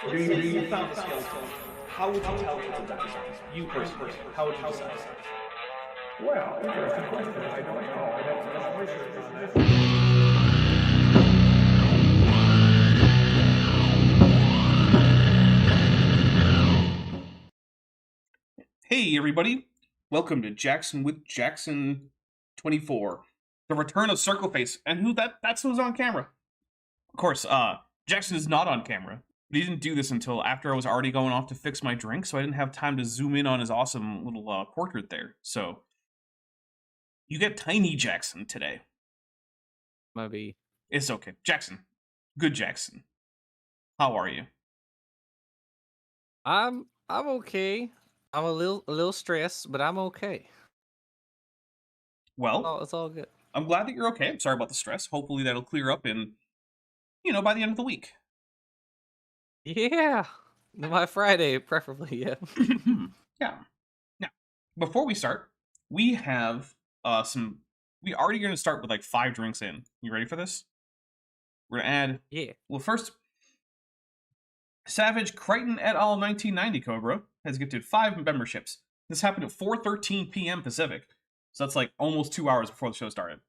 So let's say you found a skeleton. How would you tell it's a dinosaur? You personally, how would you decide? Well, interesting question. I don't know. I'd have to do some research on it. Hey everybody, welcome to Jackson with Jackson 24, the return of Circleface, and that's who's on camera. Of course, Jackson is not on camera. He didn't do this until after I was already going off to fix my drink, so I didn't have time to zoom in on his awesome little portrait there. So, you get Tiny Jackson today. Maybe. It's okay. Jackson. Good Jackson. How are you? I'm okay. I'm a little stressed, but I'm okay. Well, It's all good. I'm glad that you're okay. I'm sorry about the stress. Hopefully that'll clear up in, by the end of the week. Yeah. My Friday, preferably, yeah. Yeah. Now, before we start, we have we already going to start with like 5 drinks in. You ready for this? We're going to add... Yeah. Well, first, Savage Crichton et al. 1990 Cobra has gifted 5 memberships. This happened at 4:13 p.m. Pacific. So that's like almost 2 hours before the show started.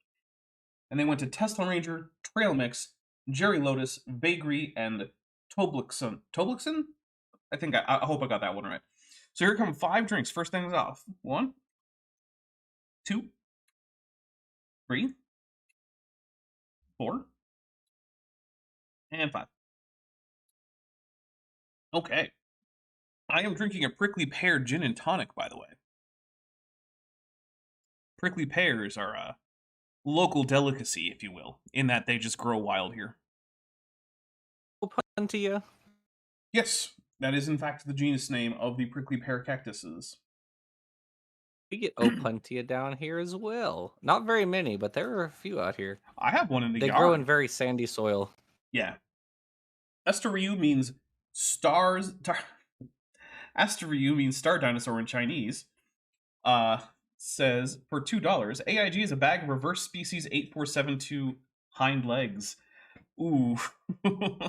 And they went to Tesla Ranger, Trail Mix, Jerry Lotus, Vagri, and Toblixon. Toblixon? I hope I got that one right. So here come 5 drinks. First things off. 1, 2, 3, 4, and 5. Okay. I am drinking a prickly pear gin and tonic, by the way. Prickly pears are a local delicacy, if you will, in that they just grow wild here. Opuntia. Yes, that is in fact the genus name of the prickly pear cactuses. We get Opuntia down here as well. Not very many, but there are a few out here. I have one in the They yard. grow in very sandy soil. Yeah. Astoryu means stars... Astoryu means star dinosaur in Chinese. Says, for $2, AIG is a bag of reverse species 8472 hind legs. Ooh.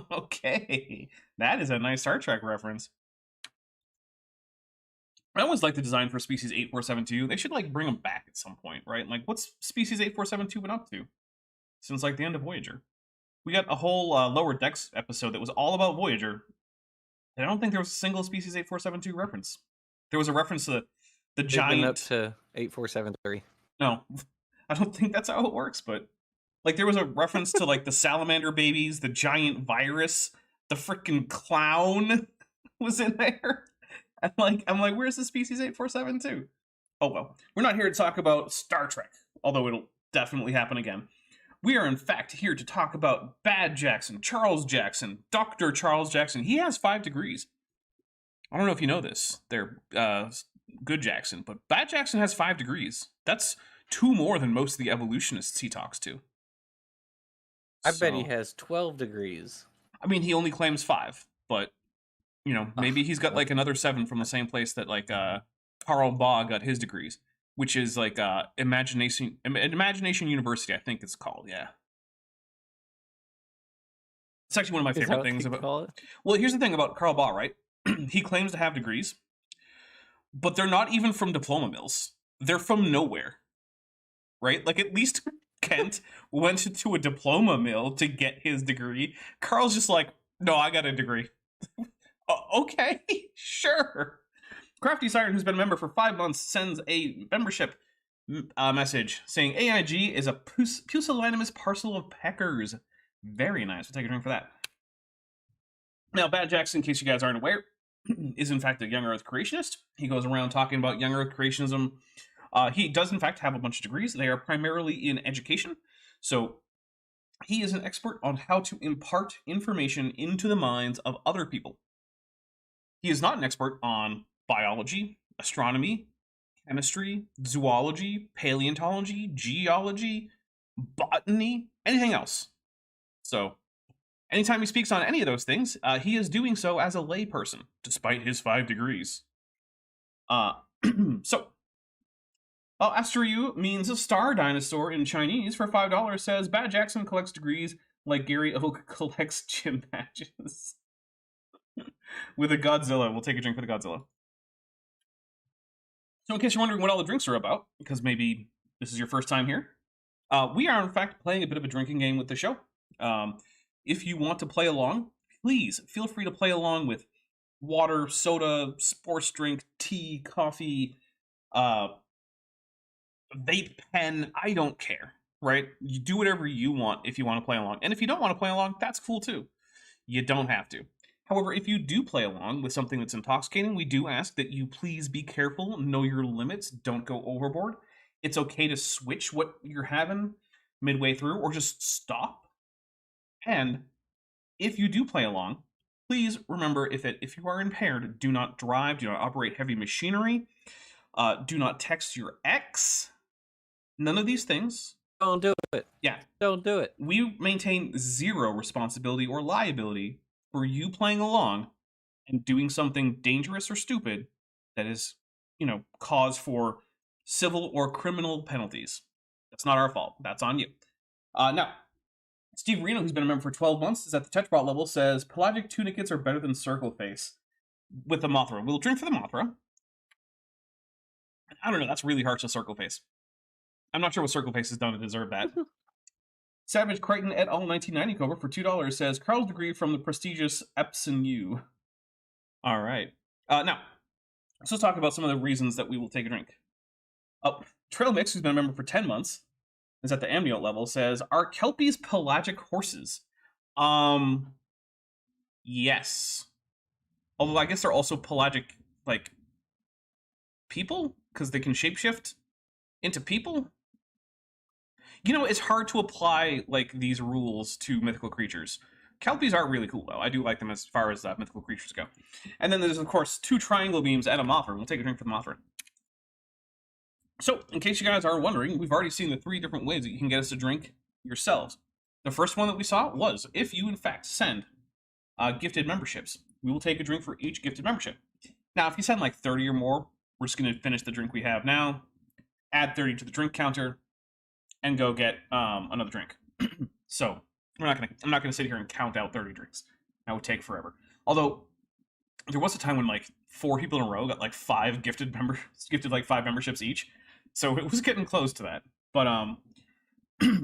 Okay. That is a nice Star Trek reference. I always like the design for species 8472. They should, like, bring them back at some point, right? Like, what's species 8472 been up to? Since, like, the end of Voyager. We got a whole Lower Decks episode that was all about Voyager. And I don't think there was a single species 8472 reference. There was a reference to the giant... Been up to 8473. No, I don't think that's how it works, but... Like, there was a reference to, like, the salamander babies, the giant virus, the freaking clown was in there. And, like, I'm like, where's the species 8472? Oh, well. We're not here to talk about Star Trek, although it'll definitely happen again. We are, in fact, here to talk about Bad Jackson, Charles Jackson, Dr. Charles Jackson. He has 5 degrees. I don't know if you know this. They're good Jackson, but Bad Jackson has 5 degrees. That's 2 more than most of the evolutionists he talks to. I bet he has 12 degrees. I mean, he only claims 5, but, maybe he's got, like, another 7 from the same place that, like, Karl Baugh got his degrees, which is, like, Imagination University, I think it's called, yeah. It's actually one of my favorite things about... Call it? Well, here's the thing about Karl Baugh, right? He claims to have degrees, but they're not even from diploma mills. They're from nowhere, right? Like, at least... Kent went to a diploma mill to get his degree. Carl's just like, no, I got a degree. Okay, sure. Crafty Siren, who's been a member for 5 months, sends a membership message saying AIG is a pusillanimous parcel of peckers. Very nice. We'll take a drink for that. Now, Bad Jackson, in case you guys aren't aware, is in fact a young Earth creationist. He goes around talking about young Earth creationism. He does, in fact, have a bunch of degrees. They are primarily in education. So he is an expert on how to impart information into the minds of other people. He is not an expert on biology, astronomy, chemistry, zoology, paleontology, geology, botany, anything else. So anytime he speaks on any of those things, he is doing so as a layperson, despite his 5 degrees. So... Astoryu means a star dinosaur in Chinese. For $5, says Bad Jackson collects degrees like Gary Oak collects gym badges. with a Godzilla. We'll take a drink for the Godzilla. So in case you're wondering what all the drinks are about, because maybe this is your first time here, we are in fact playing a bit of a drinking game with the show. If you want to play along, please feel free to play along with water, soda, sports drink, tea, coffee, vape pen. I don't care, right? You do whatever you want if you want to play along. And if you don't want to play along, that's cool too. You don't have to. However, if you do play along with something that's intoxicating, we do ask that you please be careful, know your limits, don't go overboard. It's okay to switch what you're having midway through or just stop. And if you do play along, please remember if you are impaired, do not drive, do not operate heavy machinery, do not text your ex. None of these things. Don't do it. Yeah. Don't do it. We maintain zero responsibility or liability for you playing along and doing something dangerous or stupid that is, cause for civil or criminal penalties. That's not our fault. That's on you. Now, Steve Reno, who's been a member for 12 months, is at the Tetrbot level, says, pelagic tunicates are better than Circle Face with the Mothra. We'll drink for the Mothra. I don't know, that's really harsh to Circle Face. I'm not sure what Circle Face has done to deserve that. Savage Crichton et al. 1990 Cobra for $2 says, Carl's degree from the prestigious Epson U. All right. Now, let's talk about some of the reasons that we will take a drink. Trail Mix, who's been a member for 10 months, is at the amniote level, says, are Kelpies pelagic horses? Yes. Although I guess they're also pelagic, people? Because they can shapeshift into people? It's hard to apply, these rules to mythical creatures. Kelpies are really cool, though. I do like them as far as mythical creatures go. And then there's, of course, 2 triangle beams and a Mothra. We'll take a drink for the Mothra. So, in case you guys are wondering, we've already seen the 3 different ways that you can get us to drink yourselves. The first one that we saw was, if you, in fact, send gifted memberships, we will take a drink for each gifted membership. Now, if you send, 30 or more, we're just going to finish the drink we have now, add 30 to the drink counter, and go get another drink. So I'm not gonna sit here and count out 30 drinks. That would take forever. Although there was a time when 4 people in a row got 5 gifted 5 memberships each. So it was getting close to that. But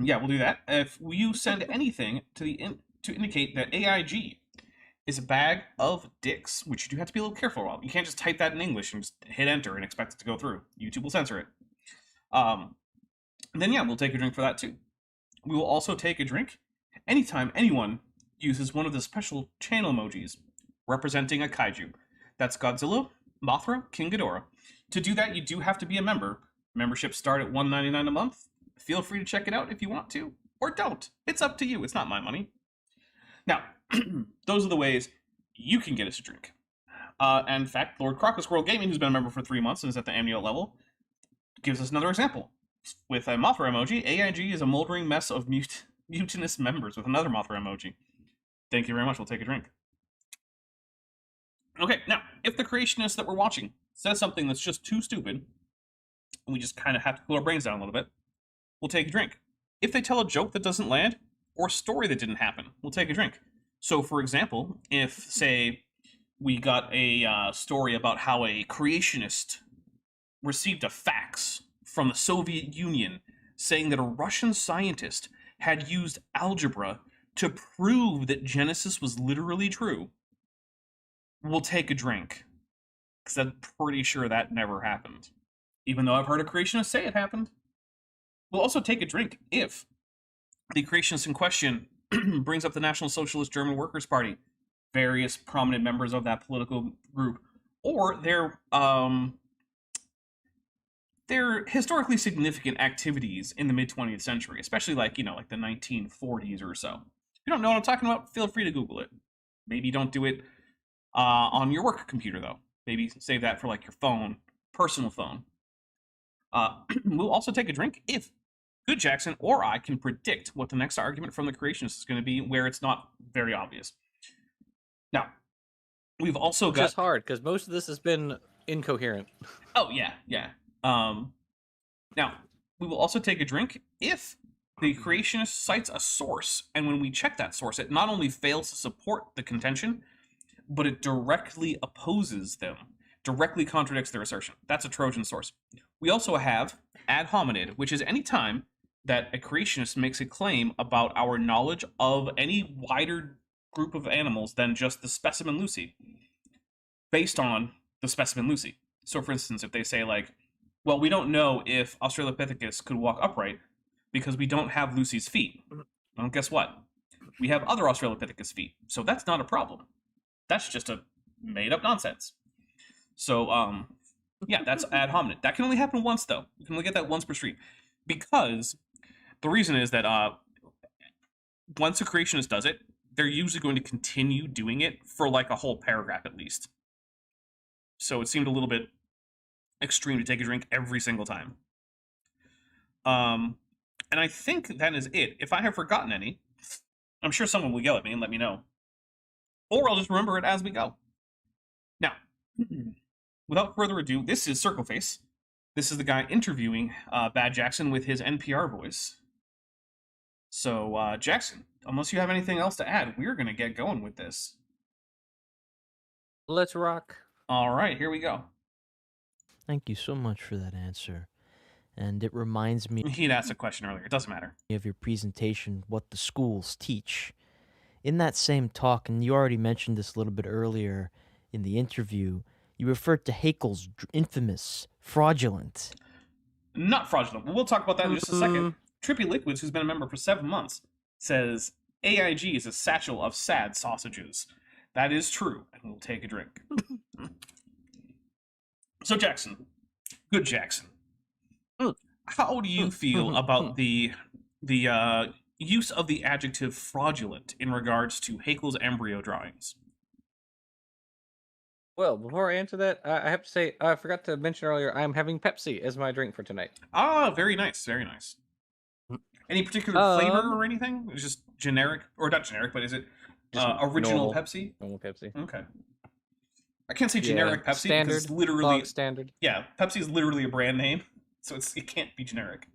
yeah, we'll do that. If you send anything to indicate that AIG is a bag of dicks, which you do have to be a little careful about. You can't just type that in English and just hit enter and expect it to go through. YouTube will censor it. Then yeah, we'll take a drink for that too. We will also take a drink anytime anyone uses one of the special channel emojis representing a kaiju. That's Godzilla, Mothra, King Ghidorah. To do that, you do have to be a member. Memberships start at $1.99 a month. Feel free to check it out if you want to, or don't. It's up to you. It's not my money. Now, those are the ways you can get us a drink. And in fact, Lord Crocus World Gaming, who's been a member for 3 months and is at the amniote level, gives us another example. With a Mothra emoji, AIG is a moldering mess of mutinous members with another Mothra emoji. Thank you very much. We'll take a drink. Okay, now, if the creationist that we're watching says something that's just too stupid, and we just kind of have to cool our brains down a little bit, we'll take a drink. If they tell a joke that doesn't land, or a story that didn't happen, we'll take a drink. So, for example, if, say, we got a story about how a creationist received a fax from the Soviet Union saying that a Russian scientist had used algebra to prove that Genesis was literally true, we'll take a drink. Because I'm pretty sure that never happened. Even though I've heard a creationist say it happened. We'll also take a drink if the creationist in question brings up the National Socialist German Workers' Party, various prominent members of that political group, or their historically significant activities in the mid-20th century, especially like the 1940s or so. If you don't know what I'm talking about, feel free to Google it. Maybe don't do it on your work computer, though. Maybe save that for your phone, personal phone. We'll also take a drink if Good Jackson or I can predict what the next argument from the creationists is going to be where it's not very obvious. Now, we've also got... It's hard, because most of this has been incoherent. Oh, yeah. Now, we will also take a drink if the creationist cites a source, and when we check that source, it not only fails to support the contention, but it directly opposes them, directly contradicts their assertion. That's a Trojan source. We also have ad hominem, which is any time that a creationist makes a claim about our knowledge of any wider group of animals than just the specimen Lucy, based on the specimen Lucy. So, for instance, if they say, like, well, we don't know if Australopithecus could walk upright because we don't have Lucy's feet. Well, guess what? We have other Australopithecus feet, so that's not a problem. That's just a made-up nonsense. So, yeah, that's ad hominem. That can only happen once, though. You can only get that once per stream. Because the reason is that once a creationist does it, they're usually going to continue doing it for like a whole paragraph at least. So it seemed a little bit extreme to take a drink every single time. And I think that is it. If I have forgotten any, I'm sure someone will yell at me and let me know. Or I'll just remember it as we go. Now, without further ado, this is Circleface. This is the guy interviewing Bad Jackson with his NPR voice. So, Jackson, unless you have anything else to add, we're going to get going with this. Let's rock. All right, here we go. Thank you so much for that answer. And it reminds me He'd asked a question earlier. It doesn't matter. of your presentation, What the Schools Teach. In that same talk, and you already mentioned this a little bit earlier in the interview, you referred to Haeckel's infamous fraudulent. Not fraudulent, but we'll talk about that in just a second. Trippy Liquids, who's been a member for 7 months, says AIG is a satchel of sad sausages. That is true, and we'll take a drink. So, Jackson, good Jackson, how do you feel about the use of the adjective fraudulent in regards to Haeckel's embryo drawings? Well, before I answer that, I have to say I forgot to mention earlier I'm having Pepsi as my drink for tonight. Ah, very nice, very nice. Any particular flavor or anything? It's just generic, or not generic, but is it original normal. Pepsi? Normal Pepsi. Okay. I can't say generic Pepsi Standard. because it's literally Standard. yeah, Pepsi is literally a brand name, so it can't be generic.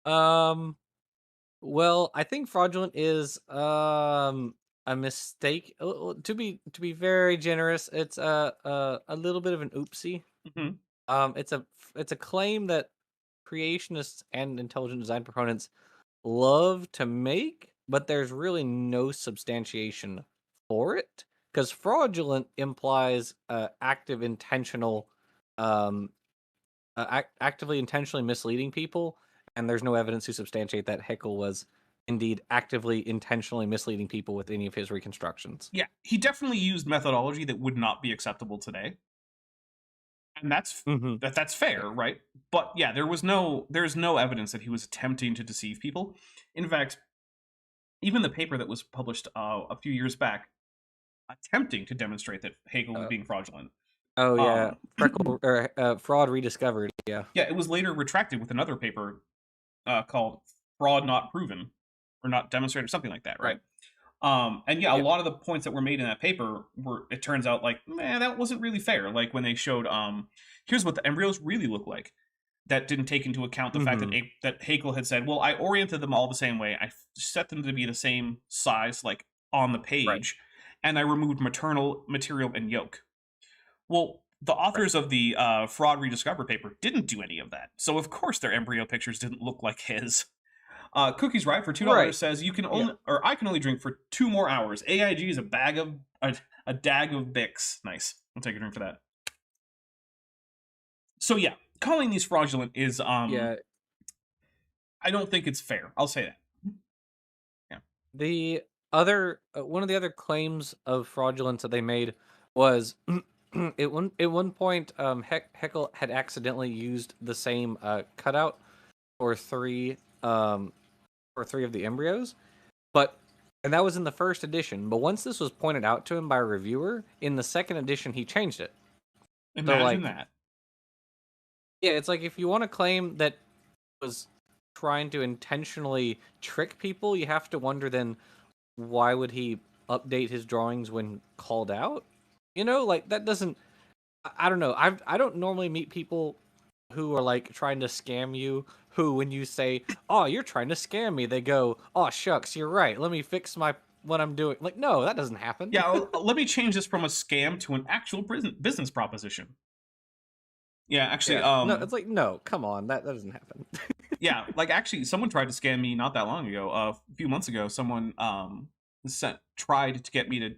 Well, I think fraudulent is a mistake. To be very generous, it's a little bit of an oopsie. Mhm. It's a claim that creationists and intelligent design proponents love to make, but there's really no substantiation for it because fraudulent implies active intentional actively intentionally misleading people, and there's no evidence to substantiate that Haeckel was indeed actively intentionally misleading people with any of his reconstructions. Yeah, he definitely used methodology that would not be acceptable today. And that's fair, right? But yeah, there's no evidence that he was attempting to deceive people. In fact, even the paper that was published a few years back attempting to demonstrate that Haeckel was being fraudulent. Oh yeah, fraud rediscovered. Yeah. Yeah, it was later retracted with another paper called "Fraud Not Proven" or "Not Demonstrated," or something like that, right? And yeah, a lot of the points that were made in that paper were, it turns out, like, man, that wasn't really fair. Like when they showed, here's what the embryos really look like. That didn't take into account the fact that Haeckel had said, well, I oriented them all the same way. I set them to be the same size, like on the page, and I removed maternal material and yolk. Well, the authors of the Fraud Rediscovered paper didn't do any of that. So, of course, their embryo pictures didn't look like his. Cookies Right for $2 says you can only, or I can only drink for 2 more hours. AIG is a dag of Bix. Nice. I'll take a drink for that. So yeah, calling these fraudulent is I don't think it's fair. I'll say that. Yeah. The other one of the other claims of fraudulence that they made was at one point Haeckel had accidentally used the same cutout for 3 of the embryos, and that was in the first edition. But once this was pointed out to him by a reviewer, in the second edition he changed it. Imagine that. Yeah, it's like if you want to claim that it was trying to intentionally trick people, you have to wonder then why would he update his drawings when called out? You know, like that doesn't. I don't know. I don't normally meet people who are like trying to scam you. Who, when you say, "Oh, you're trying to scam me," they go, "Oh, shucks, you're right. Let me fix my what I'm doing. Like, no, that doesn't happen. Yeah, let me change this from a scam to an actual business proposition. Yeah, actually, No, it's like, no, come on, that doesn't happen. yeah, like actually, someone tried to scam me not that long ago. A few months ago, someone tried to get me to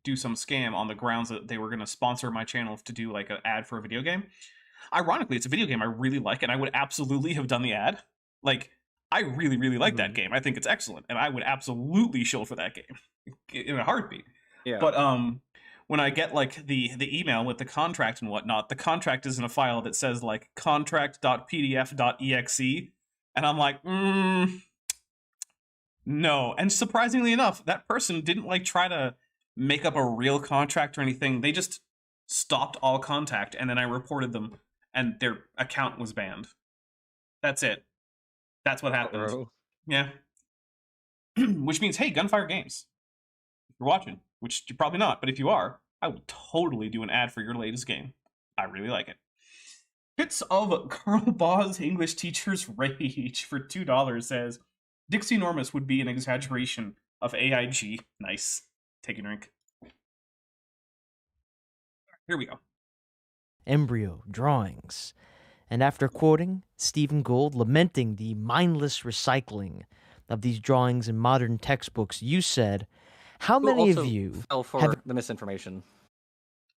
do some scam on the grounds that they were going to sponsor my channel to do like an ad for a video game. Ironically, it's a video game I really like, and I would absolutely have done the ad. Like, I really, really like that game. I think it's excellent, and I would absolutely shill for that game in a heartbeat. Yeah. But when I get like the email with the contract and whatnot, the contract is in a file that says like contract.pdf.exe, and I'm like, no. And surprisingly enough, that person didn't like try to make up a real contract or anything. They just stopped all contact, and then I reported them, and their account was banned. That's it. That's what happened. Bro. Yeah. Which means, hey, Gunfire Games, if you're watching, which you're probably not, but if you are, I would totally do an ad for your latest game. I really like it. Bits of Carl Baugh's English Teacher's Rage for $2 says, Dixie Enormous would be an exaggeration of AIG. Nice. Take a drink. Here we go. Embryo drawings. And after quoting Stephen Gould lamenting the mindless recycling of these drawings in modern textbooks, you said, how many of you fell for have... the misinformation?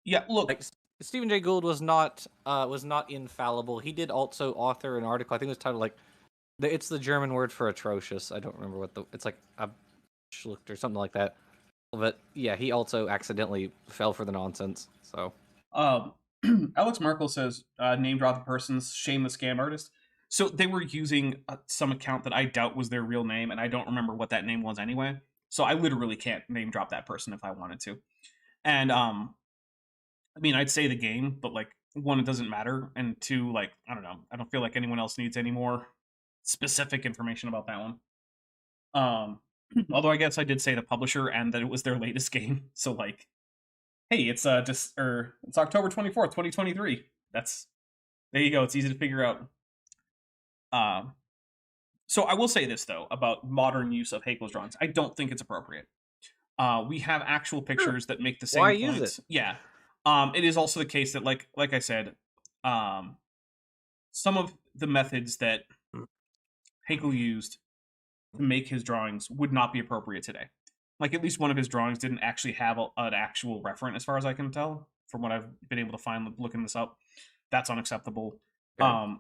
Yeah, look. Like, Stephen Jay Gould was not infallible. He did also author an article. I think it was titled like, it's the German word for atrocious. I don't remember what it's like, Abschlucht or something like that. But yeah, he also accidentally fell for the nonsense. So, Alex Merkel says, name drop the person's shame the scam artist. So they were using some account that I doubt was their real name, and I don't remember what that name was anyway. So I literally can't name drop that person if I wanted to. And I mean, I'd say the game, but like, one, it doesn't matter, and two, like, I don't know, I don't feel like anyone else needs any more specific information about that one. Although I guess I did say the publisher and that it was their latest game. So like, hey, it's it's October 24th, 2023. There you go. It's easy to figure out. So I will say this though about modern use of Hakel's drawings. I don't think it's appropriate. We have actual pictures that make the same Why points. use it? Yeah. It is also the case that like I said, some of the methods that Hakel used to make his drawings would not be appropriate today. Like, at least one of his drawings didn't actually have an actual referent, as far as I can tell, from what I've been able to find looking this up. That's unacceptable. Okay.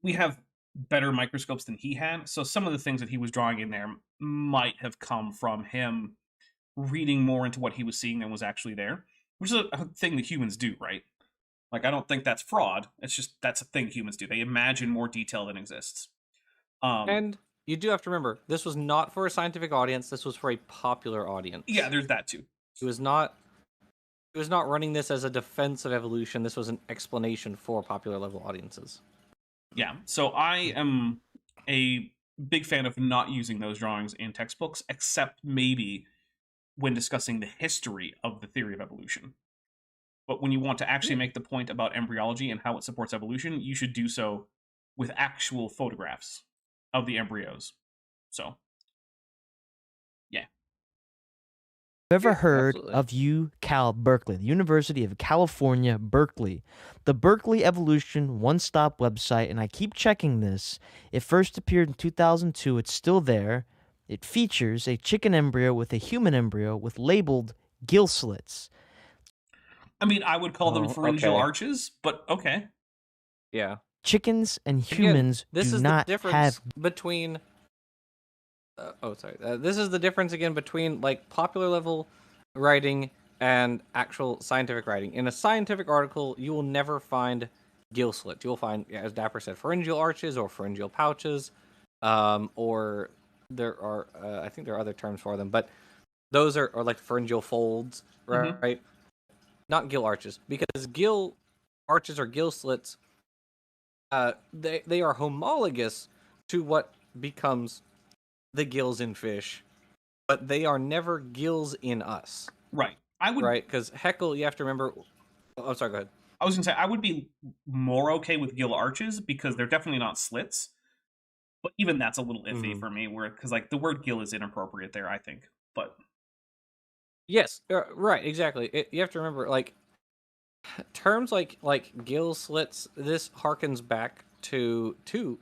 We have better microscopes than he had, so some of the things that he was drawing in there might have come from him reading more into what he was seeing than was actually there, which is a thing that humans do, right? Like, I don't think that's fraud. It's just, that's a thing humans do. They imagine more detail than exists. And you do have to remember, this was not for a scientific audience. This was for a popular audience. Yeah, there's that too. It was not running this as a defense of evolution. This was an explanation for popular level audiences. Yeah, so I am a big fan of not using those drawings in textbooks, except maybe when discussing the history of the theory of evolution. But when you want to actually make the point about embryology and how it supports evolution, you should do so with actual photographs of the embryos. So, yeah. Have you ever heard Absolutely. of UCal Berkeley, the University of California, Berkeley? The Berkeley Evolution One-Stop website, and I keep checking this. It first appeared in 2002. It's still there. It features a chicken embryo with a human embryo with labeled gill slits. I mean, I would call them pharyngeal okay. arches, but okay. Yeah. Chickens and Again, humans this do is not the difference have... between... this is the difference, again, between, like, popular level writing and actual scientific writing. In a scientific article, you will never find gill slits. You will find, as Dapper said, pharyngeal arches or pharyngeal pouches, or there are, I think there are other terms for them, but those are like pharyngeal folds, right? Mm-hmm. Not gill arches, because gill arches or gill slits, they are homologous to what becomes the gills in fish, but they are never gills in us. Right. I would. Right, because Heckle, you have to remember. Oh, sorry. Go ahead. I was gonna say I would be more okay with gill arches because they're definitely not slits. But even that's a little iffy for me, because like the word gill is inappropriate there, I think but Yes, right, exactly. You have to remember, like, terms like gill slits. This harkens back to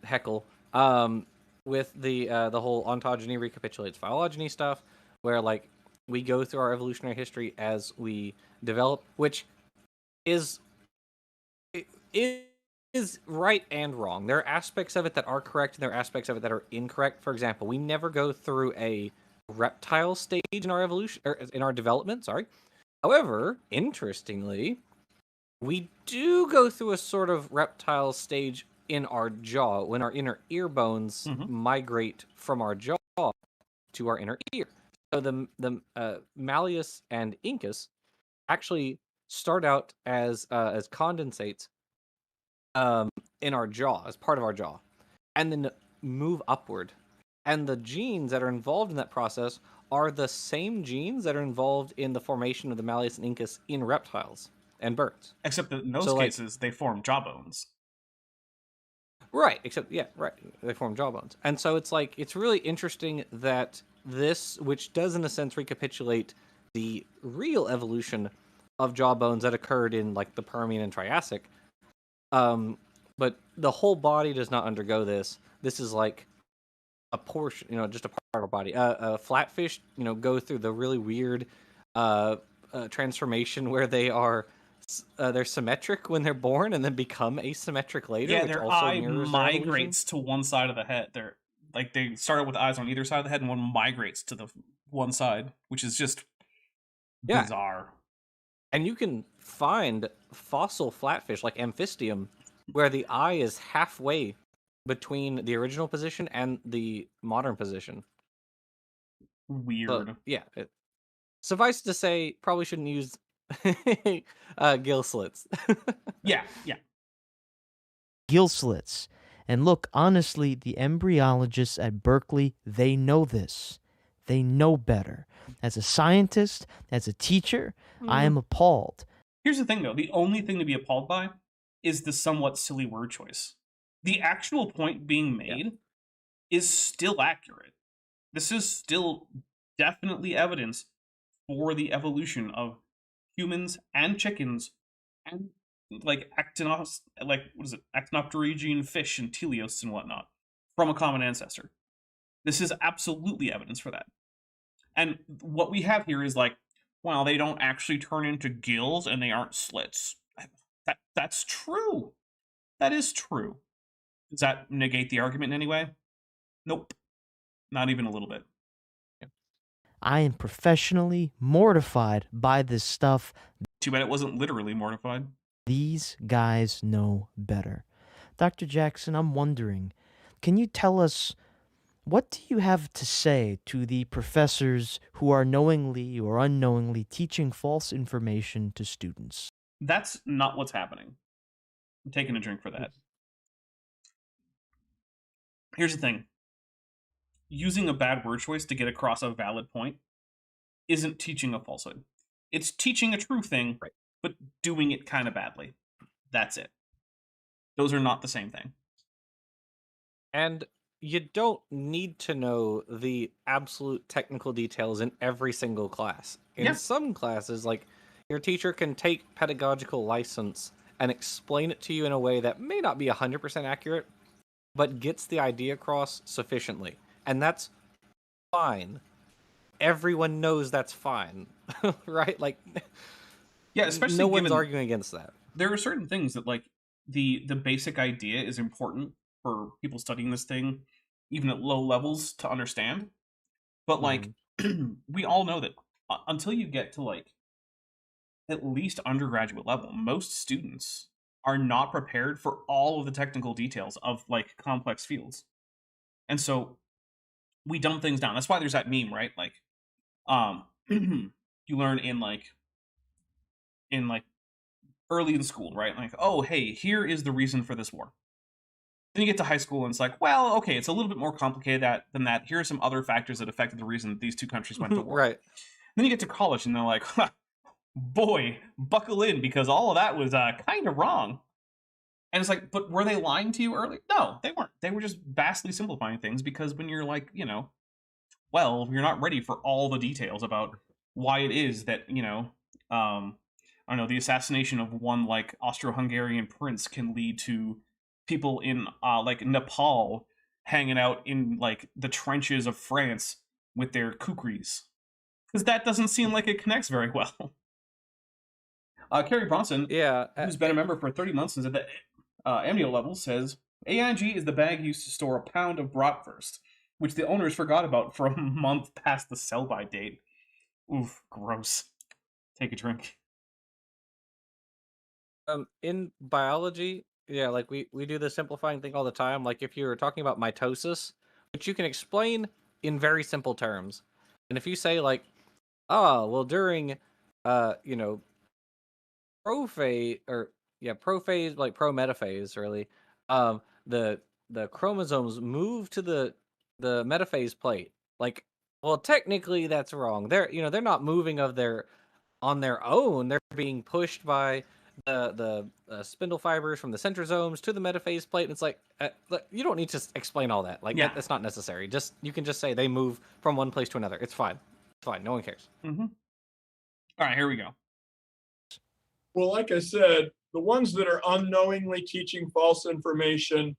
Heckle, with the whole ontogeny recapitulates phylogeny stuff, where like we go through our evolutionary history as we develop, which is is right and wrong. There are aspects of it that are correct, and there are aspects of it that are incorrect. For example, we never go through a reptile stage in our evolution, or in our development. Sorry. However, interestingly, we do go through a sort of reptile stage in our jaw when our inner ear bones migrate from our jaw to our inner ear. So the Malleus and Incus actually start out as condensates in our jaw, as part of our jaw, and then move upward. And the genes that are involved in that process are the same genes that are involved in the formation of the Malleus and Incus in reptiles and birds. except that in those So, like- cases they form jawbones. Right, except, yeah, right. They form jawbones. And so it's like, it's really interesting that this, which does in a sense recapitulate the real evolution of jawbones that occurred in like the Permian and Triassic, but the whole body does not undergo this. This is like a portion, just a part of our body. Flatfish, go through the really weird transformation where they're symmetric when they're born and then become asymmetric later. Yeah, which their also eye mirrors their evolution. migrates to one side of the head. They're like they started with eyes on either side of the head, and one migrates to the one side, which is just bizarre. And you can find fossil flatfish like Amphistium where the eye is halfway between the original position and the modern position. Weird. So, yeah. Suffice to say, probably shouldn't use gill slits. Yeah. Gill slits. And look, honestly, the embryologists at Berkeley, they know this. They know better. As a scientist, as a teacher, I am appalled. Here's the thing, though. The only thing to be appalled by is the somewhat silly word choice. The actual point being made is still accurate. This is still definitely evidence for the evolution of humans and chickens and like actinopterygene fish and teleosts and whatnot from a common ancestor. This is absolutely evidence for that. And what we have here is like, well, they don't actually turn into gills and they aren't slits. That's true. That is true. Does that negate the argument in any way? Nope. Not even a little bit. I am professionally mortified by this stuff. Too bad it wasn't literally mortified. These guys know better. Dr. Jackson, I'm wondering, can you tell us, what do you have to say to the professors who are knowingly or unknowingly teaching false information to students? That's not what's happening. I'm taking a drink for that. Here's the thing. Using a bad word choice to get across a valid point isn't teaching a falsehood. It's teaching a true thing, but doing it kind of badly. That's it. Those are not the same thing. And you don't need to know the absolute technical details in every single class. In some classes, like, your teacher can take pedagogical license and explain it to you in a way that may not be 100% accurate, but gets the idea across sufficiently. And that's fine. Everyone knows that's fine, right? Like, yeah, especially no one's arguing against that. There are certain things that, like, the basic idea is important for people studying this thing, even at low levels, to understand. But, like, we all know that until you get to, like, at least undergraduate level, most students are not prepared for all of the technical details of, like, complex fields. And so we dumb things down. That's why there's that meme, right? Like, you learn in early in school, right? Like, oh, hey, here is the reason for this war. Then you get to high school and it's like, well, okay, it's a little bit more complicated than that. Here are some other factors that affected the reason that these two countries went to war. Right. Then you get to college and they're like, boy, buckle in, because all of that was kind of wrong. And it's like, but were they lying to you early? No, they weren't. They were just vastly simplifying things, because when you're like, well, you're not ready for all the details about why it is that, I don't know, the assassination of one like Austro-Hungarian prince can lead to people in like Nepal hanging out in like the trenches of France with their kukris. Because that doesn't seem like it connects very well. Kerry Bronson, Yeah, who's been a member for 30 months and is at the amnio level, says AIG is the bag used to store a pound of bratwurst, which the owners forgot about for a month past the sell-by date. Oof, gross. Take a drink. in biology, yeah, like we do the simplifying thing all the time. Like if you're talking about mitosis, which you can explain in very simple terms, and if you say like, oh, well, during, you know, prophase or yeah, prophase, like prometaphase, really, um, the chromosomes move to the metaphase plate. Like, well, technically that's wrong. They're not moving on their own. They're being pushed by the spindle fibers from the centrosomes to the metaphase plate. And it's like, look, you don't need to explain all that. Like, Yeah. that's not necessary. You can just say they move from one place to another. It's fine. It's fine. No one cares. Mm-hmm. All right, here we go. Well, like I said, the ones that are unknowingly teaching false information,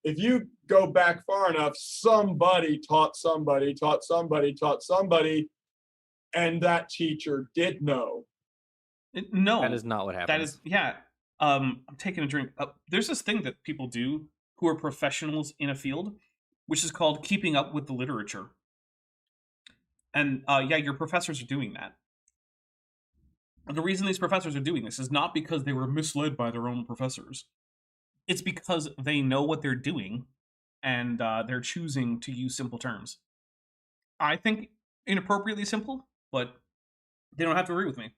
if you go back far enough, somebody taught somebody, taught somebody, taught somebody, and that teacher did know. No, That is not what happens. that is, yeah. I'm taking a drink. There's this thing that people do who are professionals in a field, which is called keeping up with the literature. And yeah, your professors are doing that. The reason these professors are doing this is not because they were misled by their own professors. It's because they know what they're doing, and they're choosing to use simple terms. I think inappropriately simple, but they don't have to agree with me.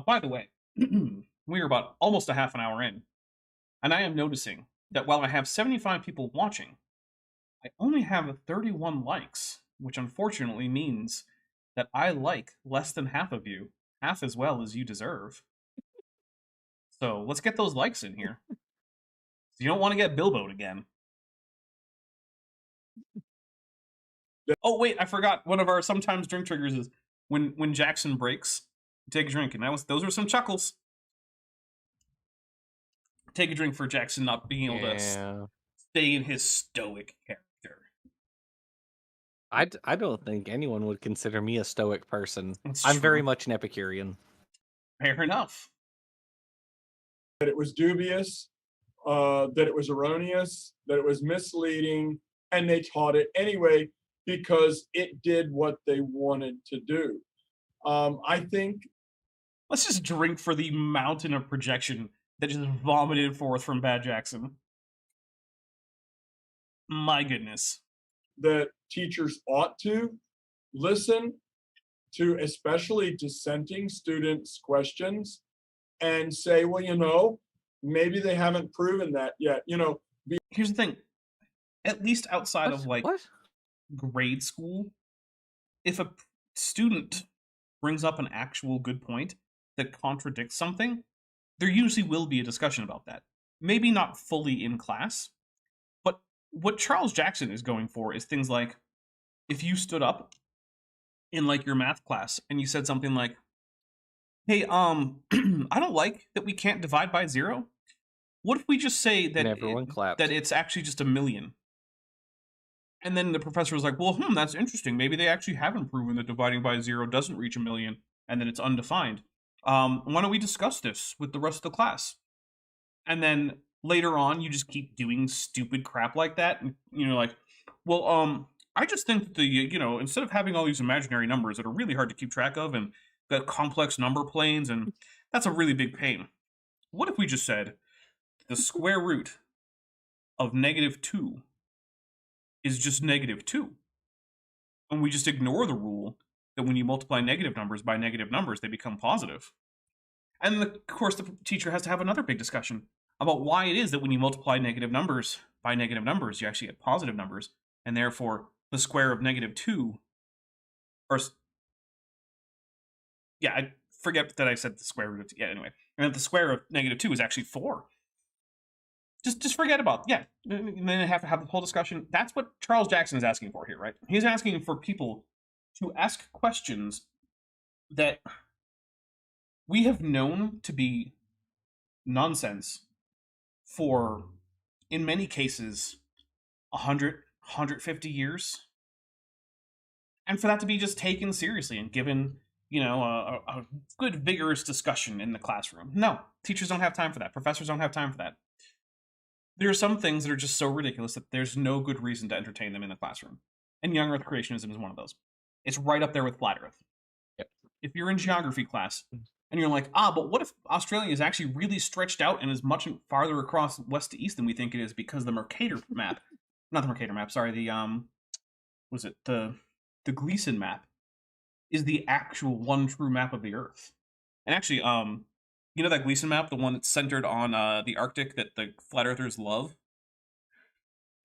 By the way, we are about almost a half an hour in, and I am noticing that while I have 75 people watching, I only have 31 likes, which unfortunately means that I like less than half of you, half as well as you deserve. So let's get those likes in here. You don't want to get Bilbo'd again. Oh wait, I forgot. One of our sometimes drink triggers is when Jackson breaks, take a drink, and those were some chuckles. Take a drink for Jackson not being able to stay in his stoic character. I don't think anyone would consider me a stoic person. That's I'm very true. much an Epicurean. Fair enough. That it was dubious, that it was erroneous, that it was misleading, and they taught it anyway because it did what they wanted to do. I think. Let's just drink for the mountain of projection that just vomited forth from Bad Jackson. My goodness. That teachers ought to listen to especially dissenting students' questions and say, well, maybe they haven't proven that yet. Here's the thing. At least outside of like What? grade school, if a student brings up an actual good point that contradicts something, there usually will be a discussion about that. Maybe not fully in class, but what Charles Jackson is going for is things like, if you stood up in like your math class and you said something like, hey, I don't like that we can't divide by 0. What if we just say that And everyone clapped. that it's actually just 1,000,000? And then the professor was like, well, that's interesting. Maybe they actually haven't proven that dividing by 0 doesn't reach 1,000,000 and then it's undefined. Why don't we discuss this with the rest of the class? And then later on, you just keep doing stupid crap like that. And you're like, well, I just think that instead of having all these imaginary numbers that are really hard to keep track of and got complex number planes, and that's a really big pain. What if we just said the square root of -2 is just -2? And we just ignore the rule that when you multiply negative numbers by negative numbers, they become positive. And of course, the teacher has to have another big discussion about why it is that when you multiply negative numbers by negative numbers, you actually get positive numbers, and therefore the square of -2, or yeah, I forget that I said the square root of, yeah, anyway, and the square of -2 is actually 4. Just forget about and then have to have the whole discussion. That's what Charles Jackson is asking for here, right? He's asking for people to ask questions that we have known to be nonsense for, in many cases, 100, 150 years. And for that to be just taken seriously and given, a good, vigorous discussion in the classroom. No, teachers don't have time for that. Professors don't have time for that. There are some things that are just so ridiculous that there's no good reason to entertain them in the classroom. And young Earth creationism is one of those. It's right up there with flat Earth. Yep. If you're in geography class and you're like, but what if Australia is actually really stretched out and is much farther across west to east than we think it is because the Mercator map, not the Mercator map, sorry, the Gleason map is the actual one true map of the Earth. And actually, that Gleason map, the one that's centered on the Arctic that the flat earthers love?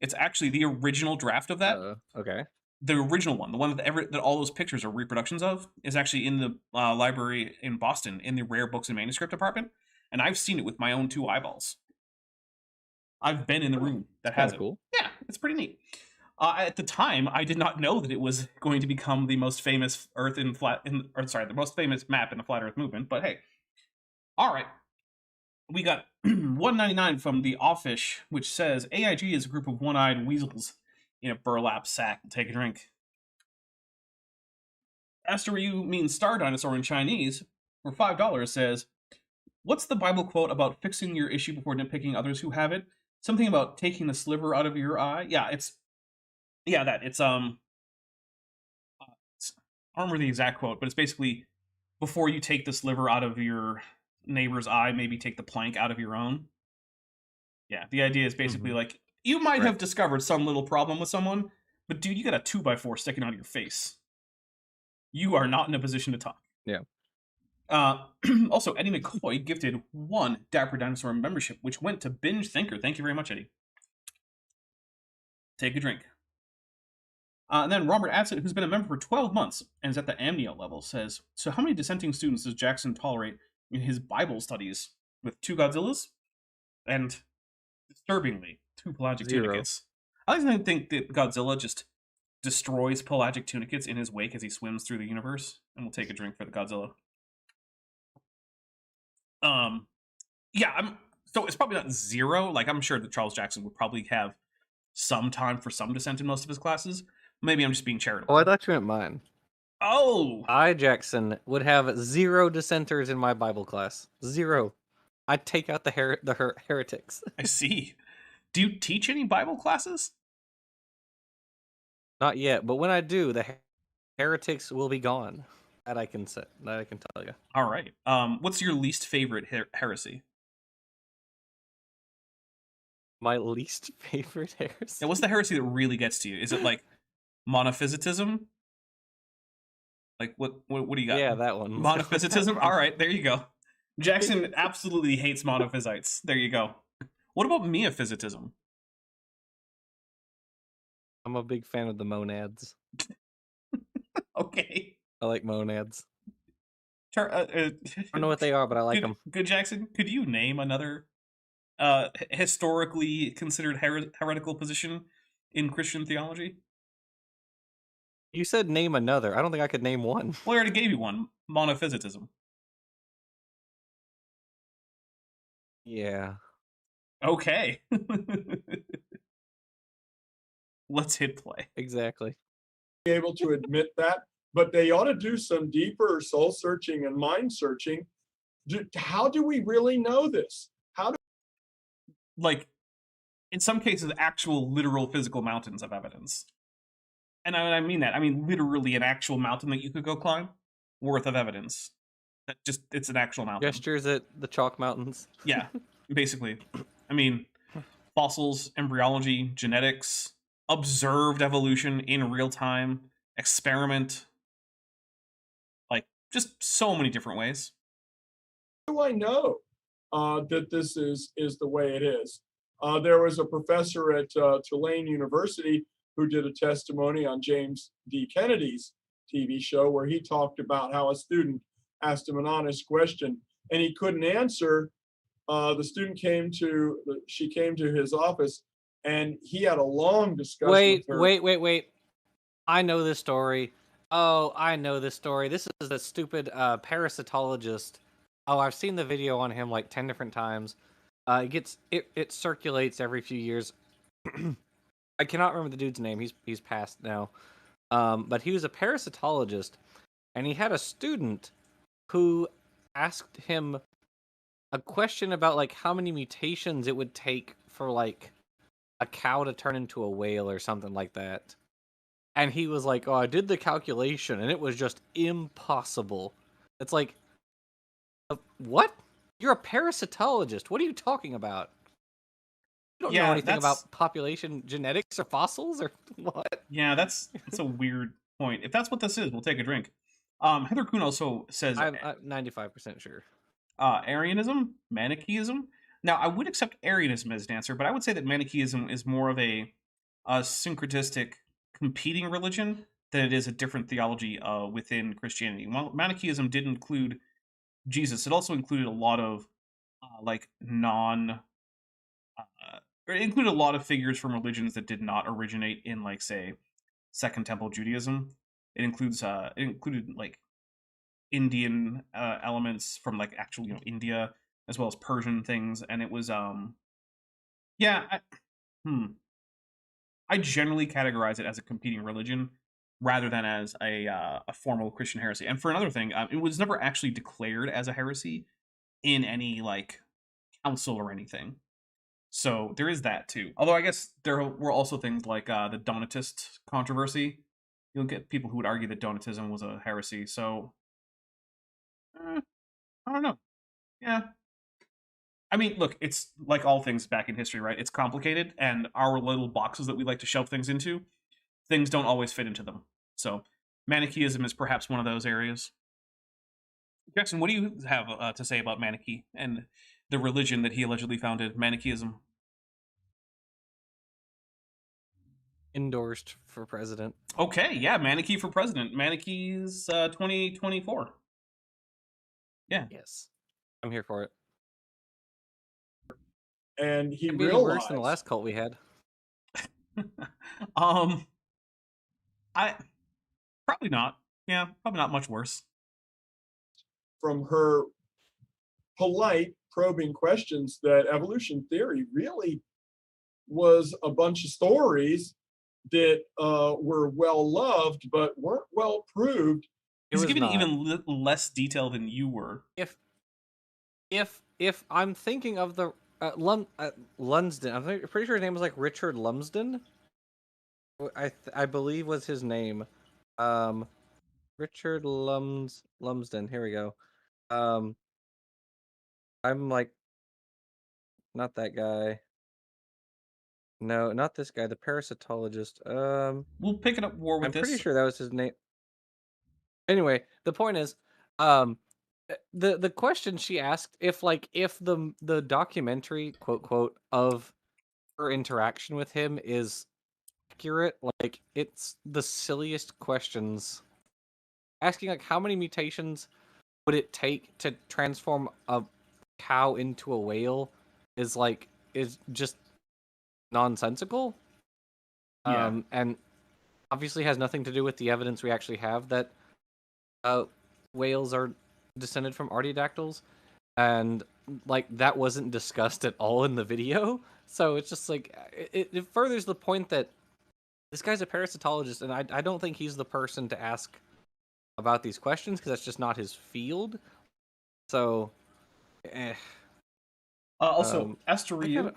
It's actually the original draft of that. Okay. The original one, the one that all those pictures are reproductions of, is actually in the library in Boston in the rare books and manuscript department. And I've seen it with my own 2 eyeballs. I've been in the room that has it. Cool. Yeah, it's pretty neat. At the time, I did not know that it was going to become the most famous the most famous map in the flat Earth movement. But hey, all right, we got 199 from the Offish, which says AIG is a group of one-eyed weasels in a burlap sack. Take a drink. Asteru means star dinosaur in Chinese for $5 says, what's the Bible quote about fixing your issue before nitpicking others who have it? Something about taking the sliver out of your eye. I don't remember the exact quote, but it's basically, before you take the sliver out of your neighbor's eye, maybe take the plank out of your own. Yeah, the idea is basically like, you might have discovered some little problem with someone, but dude, you got a 2x4 sticking out of your face. You are not in a position to talk. Yeah. Also, Eddie McCoy gifted 1 Dapper Dinosaur membership, which went to Binge Thinker. Thank you very much, Eddie. Take a drink. And then Robert Adsett, who's been a member for 12 months and is at the amnio level, says, so how many dissenting students does Jackson tolerate in his Bible studies with 2 Godzillas and, disturbingly, 2 pelagic 0. tunicates? I like to think that Godzilla just destroys pelagic tunicates in his wake as he swims through the universe, and we'll take a drink for the Godzilla. So it's probably not 0. Like, I'm sure that Charles Jackson would probably have some time for some dissent in most of his classes. Maybe I'm just being charitable. Oh, I thought you meant mine. Oh! I, Jackson, would have 0 dissenters in my Bible class. 0. I'd take out the heretics. I see. Do you teach any Bible classes? Not yet, but when I do, the heretics will be gone. That I can tell you. All right. What's your least favorite heresy? My least favorite heresy? Yeah, what's the heresy that really gets to you? Is it like monophysitism? Like what do you got? Yeah, that one. Monophysitism? All right, there you go. Jackson absolutely hates monophysites. There you go. What about meophysitism? I'm a big fan of the monads. Okay. I like monads. I don't know what they are, but I like them. Good, Jackson. Could you name another historically considered heretical position in Christian theology? You said name another. I don't think I could name one. Well, I already gave you one. Monophysitism. Yeah. Okay. Let's hit play. Exactly. Be able to admit that, but they ought to do some deeper soul searching and mind searching. How do we really know this? Like, in some cases, actual literal physical mountains of evidence. And I mean that. I mean literally an actual mountain that you could go climb worth of evidence. It's an actual mountain. Gestures at the chalk mountains. Yeah, basically. I mean, fossils, embryology, genetics, observed evolution in real time, experiment. Like, just so many different ways. How do I know that this is the way it is? There was a professor at Tulane University who did a testimony on James D. Kennedy's TV show where he talked about how a student asked him an honest question and he couldn't answer the student she came to his office, and he had a long discussion with her. Wait. I know this story. Oh, I know this story. This is the stupid parasitologist. Oh, I've seen the video on him like 10 different times. It circulates every few years. I cannot remember the dude's name. He's passed now. But he was a parasitologist, and he had a student who asked him a question about like how many mutations it would take for like a cow to turn into a whale or something like that. And he was like, "Oh, I did the calculation, and it was just impossible." It's like, what? You're a parasitologist. What are you talking about? You don't know anything about population genetics or fossils or what? Yeah, that's a weird point. If that's what this is, we'll take a drink. Heather Kuhn also says I'm 95% sure. Arianism, Manichaeism. Now, I would accept Arianism as an answer, but I would say that Manichaeism is more of a syncretistic competing religion than it is a different theology within Christianity. While Manichaeism did include Jesus, it also included a lot of it included a lot of figures from religions that did not originate in, like, say, Second Temple Judaism. It included like Indian elements from like actual India, as well as Persian things, and it was I generally categorize it as a competing religion rather than as a formal Christian heresy. And for another thing, it was never actually declared as a heresy in any like council or anything. So there is that too. Although I guess there were also things like the Donatist controversy. You'll get people who would argue that Donatism was a heresy. So I don't know. Yeah. I mean, look, it's like all things back in history, right? It's complicated, and our little boxes that we like to shove things into, things don't always fit into them. So Manichaeism is perhaps one of those areas. Jackson, what do you have to say about Manichae and the religion that he allegedly founded, Manichaeism? Endorsed for president. Okay, yeah, Manichae for president. Manichae's 2024. Yeah. Yes. I'm here for it. And he Maybe realized worse than the last cult we had. I probably not. Yeah, probably not much worse. from her polite probing questions that evolution theory really was a bunch of stories that were well loved but weren't well proved. He's giving even less detail than you were. If I'm thinking of the Lumsden, I'm pretty sure his name was like Richard Lumsden. I believe was his name. Richard Lumsden. Here we go. I'm like, not that guy. No, not this guy. The parasitologist. We'll pick it up more with I'm this. pretty sure that was his name. Anyway, the point is, the question she asked, if the documentary quote of her interaction with him is accurate, like it's the silliest questions. Asking like how many mutations would it take to transform a cow into a whale is just nonsensical. Yeah. And obviously has nothing to do with the evidence we actually have that whales are descended from artiodactyls, and like that wasn't discussed at all in the video. So it's just like it furthers the point that this guy's a parasitologist, and I don't think he's the person to ask about these questions because that's just not his field. So, also, Estoryu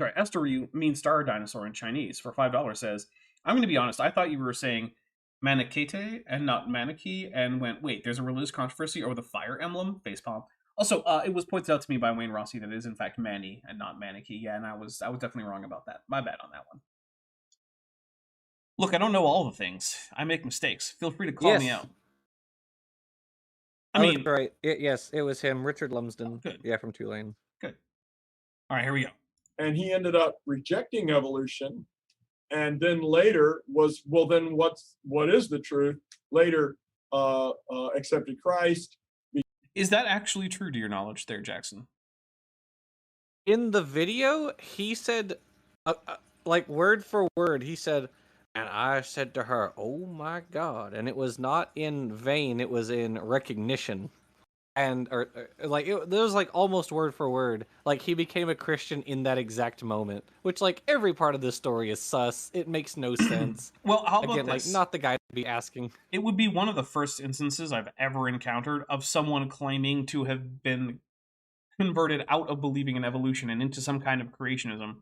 Estoryu means star dinosaur in Chinese for $5 says, I'm going to be honest, I thought you were saying Manichae and not Manichae, and went, wait, there's a religious controversy over the fire emblem? Facepalm. Also, it was pointed out to me by Wayne Rossi that it is in fact Mani and not Manichae. Yeah, and I was definitely wrong about that. My bad on that one. Look, I don't know all the things. I make mistakes. Feel free to call me out. I mean, right. Yes, it was him, Richard Lumsden. Good. Yeah, from Tulane. Good. All right, here we go. And he ended up rejecting evolution, and then later was, well, then what is the truth? Later accepted Christ. Is that actually true to your knowledge there, Jackson? In the video, he said, like word for word, he said, and I said to her, "Oh my God!" And it was not in vain; it was in recognition. And like it was like almost word for word. Like he became a Christian in that exact moment, which like every part of this story is sus. It makes no sense. Well, how about Again, like this? not the guy to be asking. It would be one of the first instances I've ever encountered of someone claiming to have been converted out of believing in evolution and into some kind of creationism,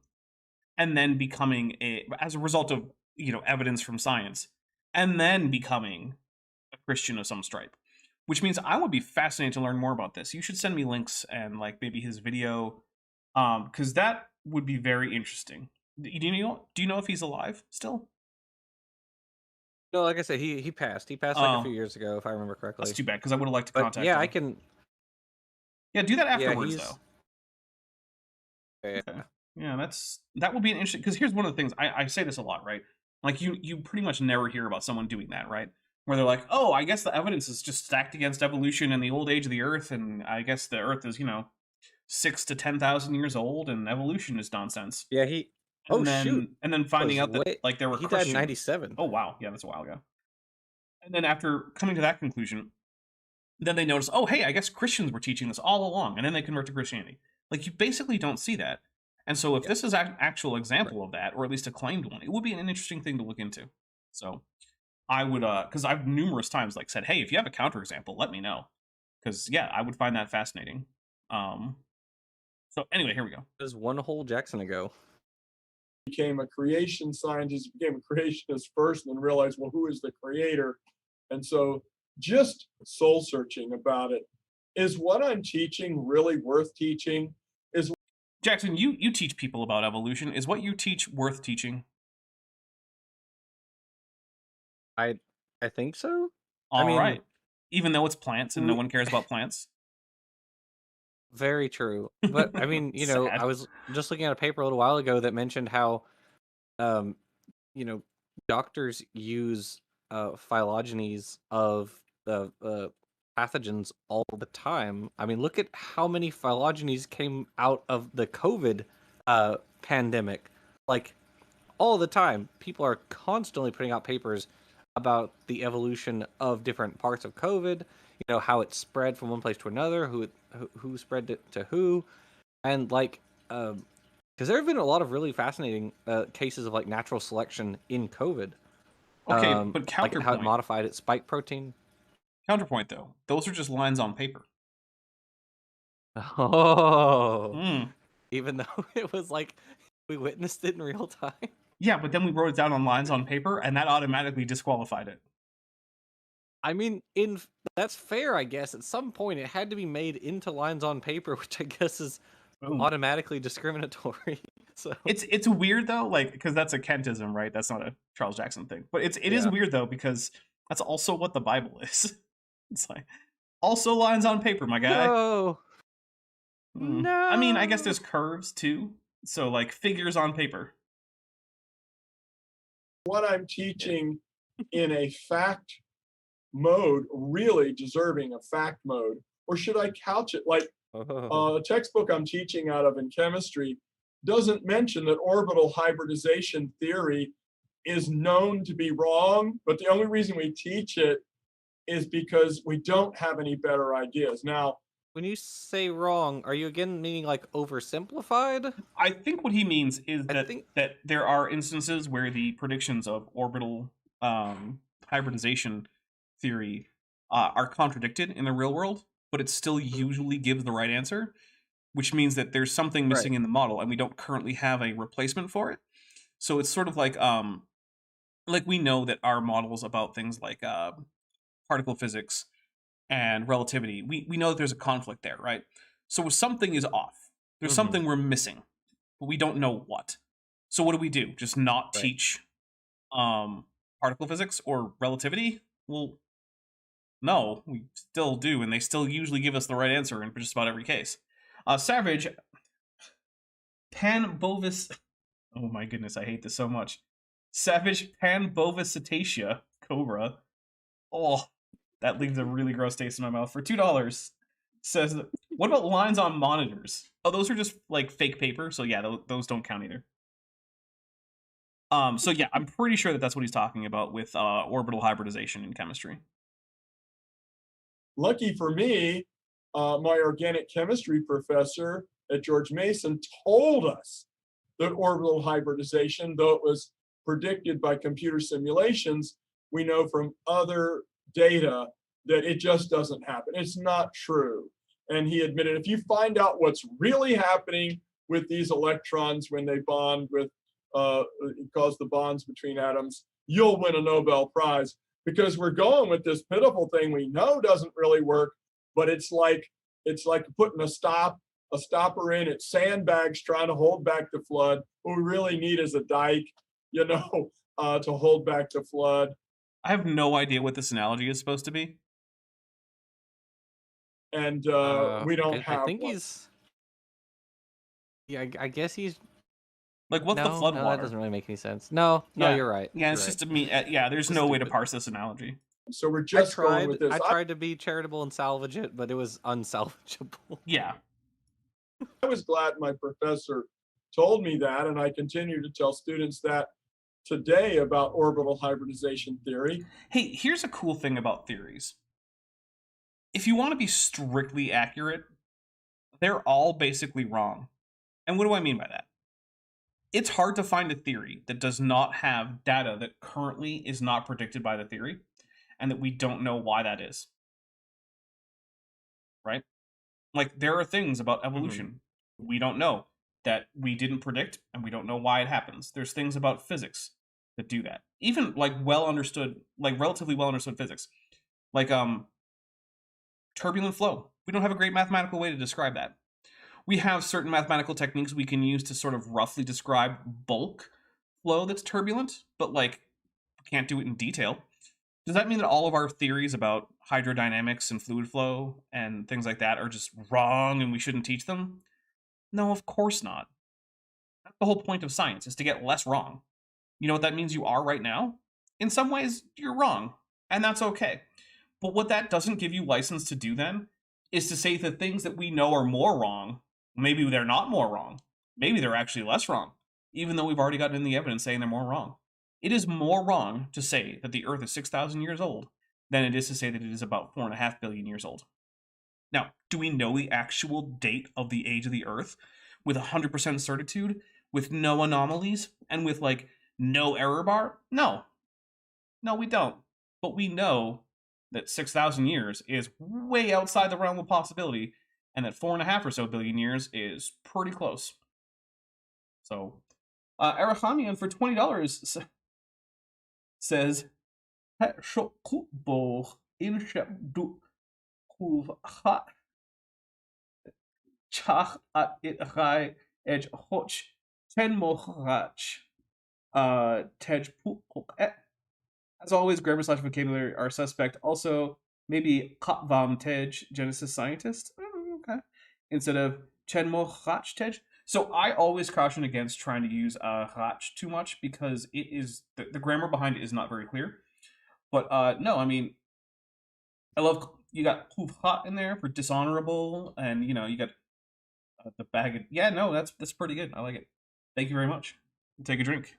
and then becoming as a result of evidence from science, and then becoming a Christian of some stripe. Which means I would be fascinated to learn more about this. You should send me links and like maybe his video, because that would be very interesting. Do you know if he's alive still? No, like I said, he passed. He passed like a Oh, few years ago, if I remember correctly. that's too bad because I would have liked to But contact yeah, him. I can. Yeah, do that Yeah, afterwards he's. though. Yeah. Okay. Yeah, that would be an interesting, because here's one of the things I say this a lot, right? Like you pretty much never hear about someone doing that, right? Where they're like, oh, I guess the evidence is just stacked against evolution and the old age of the Earth, and I guess the Earth is 6 to 10,000 years old, and evolution is nonsense. Yeah, he. And Oh then shoot! and then finding Was out that way- like there were he died in Christians. '97. Oh wow, yeah, that's a while ago. And then after coming to that conclusion, then they notice, oh hey, I guess Christians were teaching this all along, and then they convert to Christianity. Like you basically don't see that. And so if this is an actual example of that, or at least a claimed one, it would be an interesting thing to look into. So I would, because I've numerous times like said, hey, if you have a counterexample, let me know, because yeah, I would find that fascinating. So anyway, here we go. It was one whole Jackson ago. Became a creation scientist, became a creationist first, and then realized, well, who is the creator? And so just soul searching about it. Is what I'm teaching really worth teaching? Jackson, you teach people about evolution. Is what you teach worth teaching? I think so. All I mean, right. Even though it's plants and no one cares about plants. very true. But I mean, Sad. I was just looking at a paper a little while ago that mentioned how, um, doctors use phylogenies of pathogens all the time. I mean, look at how many phylogenies came out of the COVID pandemic. Like all the time, people are constantly putting out papers about the evolution of different parts of COVID. How it spread from one place to another, who spread it to who, and like, because there have been a lot of really fascinating cases of like natural selection in COVID. Okay, but Like counterpoint. how it modified its spike protein. Counterpoint, though. Those are just lines on paper. Oh, Mm. even though it was like we witnessed it in real time. Yeah, but then we wrote it down on lines on paper, and that automatically disqualified it. I mean, that's fair, I guess. At some point, it had to be made into lines on paper, which I guess is Boom. automatically discriminatory. So It's weird though, like, because that's a Kentism, right? That's not a Charles Jackson thing. But it is Yeah. weird though, because that's also what the Bible is. It's like also lines on paper, my guy. no, Hmm. no. I mean, I guess there's curves too. So like figures on paper. What I'm teaching in a fact mode really deserving of fact mode? Or should I couch it like the textbook I'm teaching out of in chemistry doesn't mention that orbital hybridization theory is known to be wrong, but the only reason we teach it is because we don't have any better ideas. Now, When you say wrong, are you again meaning like oversimplified? I think what he means is I that think- that there are instances where the predictions of orbital hybridization theory are contradicted in the real world, but it still usually gives the right answer, which means that there's something missing in the model, and we don't currently have a replacement for it. So it's sort of like we know that our models about things like particle physics and relativity, we know that there's a conflict there, right? So something is off. There's something we're missing, but we don't know what. So what do? Just not teach particle physics or relativity? Well, no, we still do, and they still usually give us the right answer in just about every case. Savage Panbovis. Oh my goodness, I hate this so much. Savage Panbovis Cobra. Oh, that leaves a really gross taste in my mouth. For $2, says, What about lines on monitors? Oh, those are just like fake paper, so yeah, those don't count either. So yeah, I'm pretty sure that that's what he's talking about with orbital hybridization in chemistry. Lucky for me, my organic chemistry professor at George Mason told us that orbital hybridization, though it was predicted by computer simulations, we know from other data that it just doesn't happen. It's not true. And he admitted, if you find out what's really happening with these electrons when they bond with, cause the bonds between atoms, you'll win a Nobel Prize, because we're going with this pitiful thing we know doesn't really work, but it's like putting a stopper in, it's sandbags trying to hold back the flood. What we really need is a dike, to hold back the flood. I have no idea what this analogy is supposed to be. And we don't have I think one. he's. Yeah, I guess he's. Like, what's the flood no, water? that doesn't really make any sense. No, Yeah. you're right. Yeah, it's You're just right. to me. Yeah, there's no way to parse this analogy. So we're just going tried. with this. I tried to be charitable and salvage it, but it was unsalvageable. Yeah. I was glad my professor told me that, and I continue to tell students that today about orbital hybridization theory. Hey, here's a cool thing about theories. If you want to be strictly accurate, they're all basically wrong. And what do I mean by that? It's hard to find a theory that does not have data that currently is not predicted by the theory, and that we don't know why that is. Right? Like, there are things about evolution we don't know that we didn't predict, and we don't know why it happens. There's things about physics that do that. Even like relatively well understood physics. Like turbulent flow. We don't have a great mathematical way to describe that. We have certain mathematical techniques we can use to sort of roughly describe bulk flow that's turbulent, but like can't do it in detail. Does that mean that all of our theories about hydrodynamics and fluid flow and things like that are just wrong and we shouldn't teach them? No, of course not. That's the whole point of science, is to get less wrong. You know what that means you are right now? In some ways, you're wrong, and that's okay. But what that doesn't give you license to do then is to say the things that we know are more wrong, maybe they're not more wrong. Maybe they're actually less wrong, even though we've already gotten in the evidence saying they're more wrong. It is more wrong to say that the Earth is 6,000 years old than it is to say that it is about 4.5 billion years old. Now, do we know the actual date of the age of the Earth with 100% certitude, with no anomalies, and with like no error bar? No. No, we don't. But we know that 6,000 years is way outside the realm of possibility, and that 4.5 or so billion years is pretty close. So, Arachamian for $20 says, as always, grammar / vocabulary are suspect. Also, maybe Katvam Tej, Genesis scientist. Okay. Instead of Chenmo Tej. So I always caution against trying to use Rach too much, because it is the grammar behind it is not very clear. But no, I mean, I love, you got Hot in there for dishonorable, and you got the bag of, yeah, no, that's pretty good. I like it. Thank you very much. Take a drink.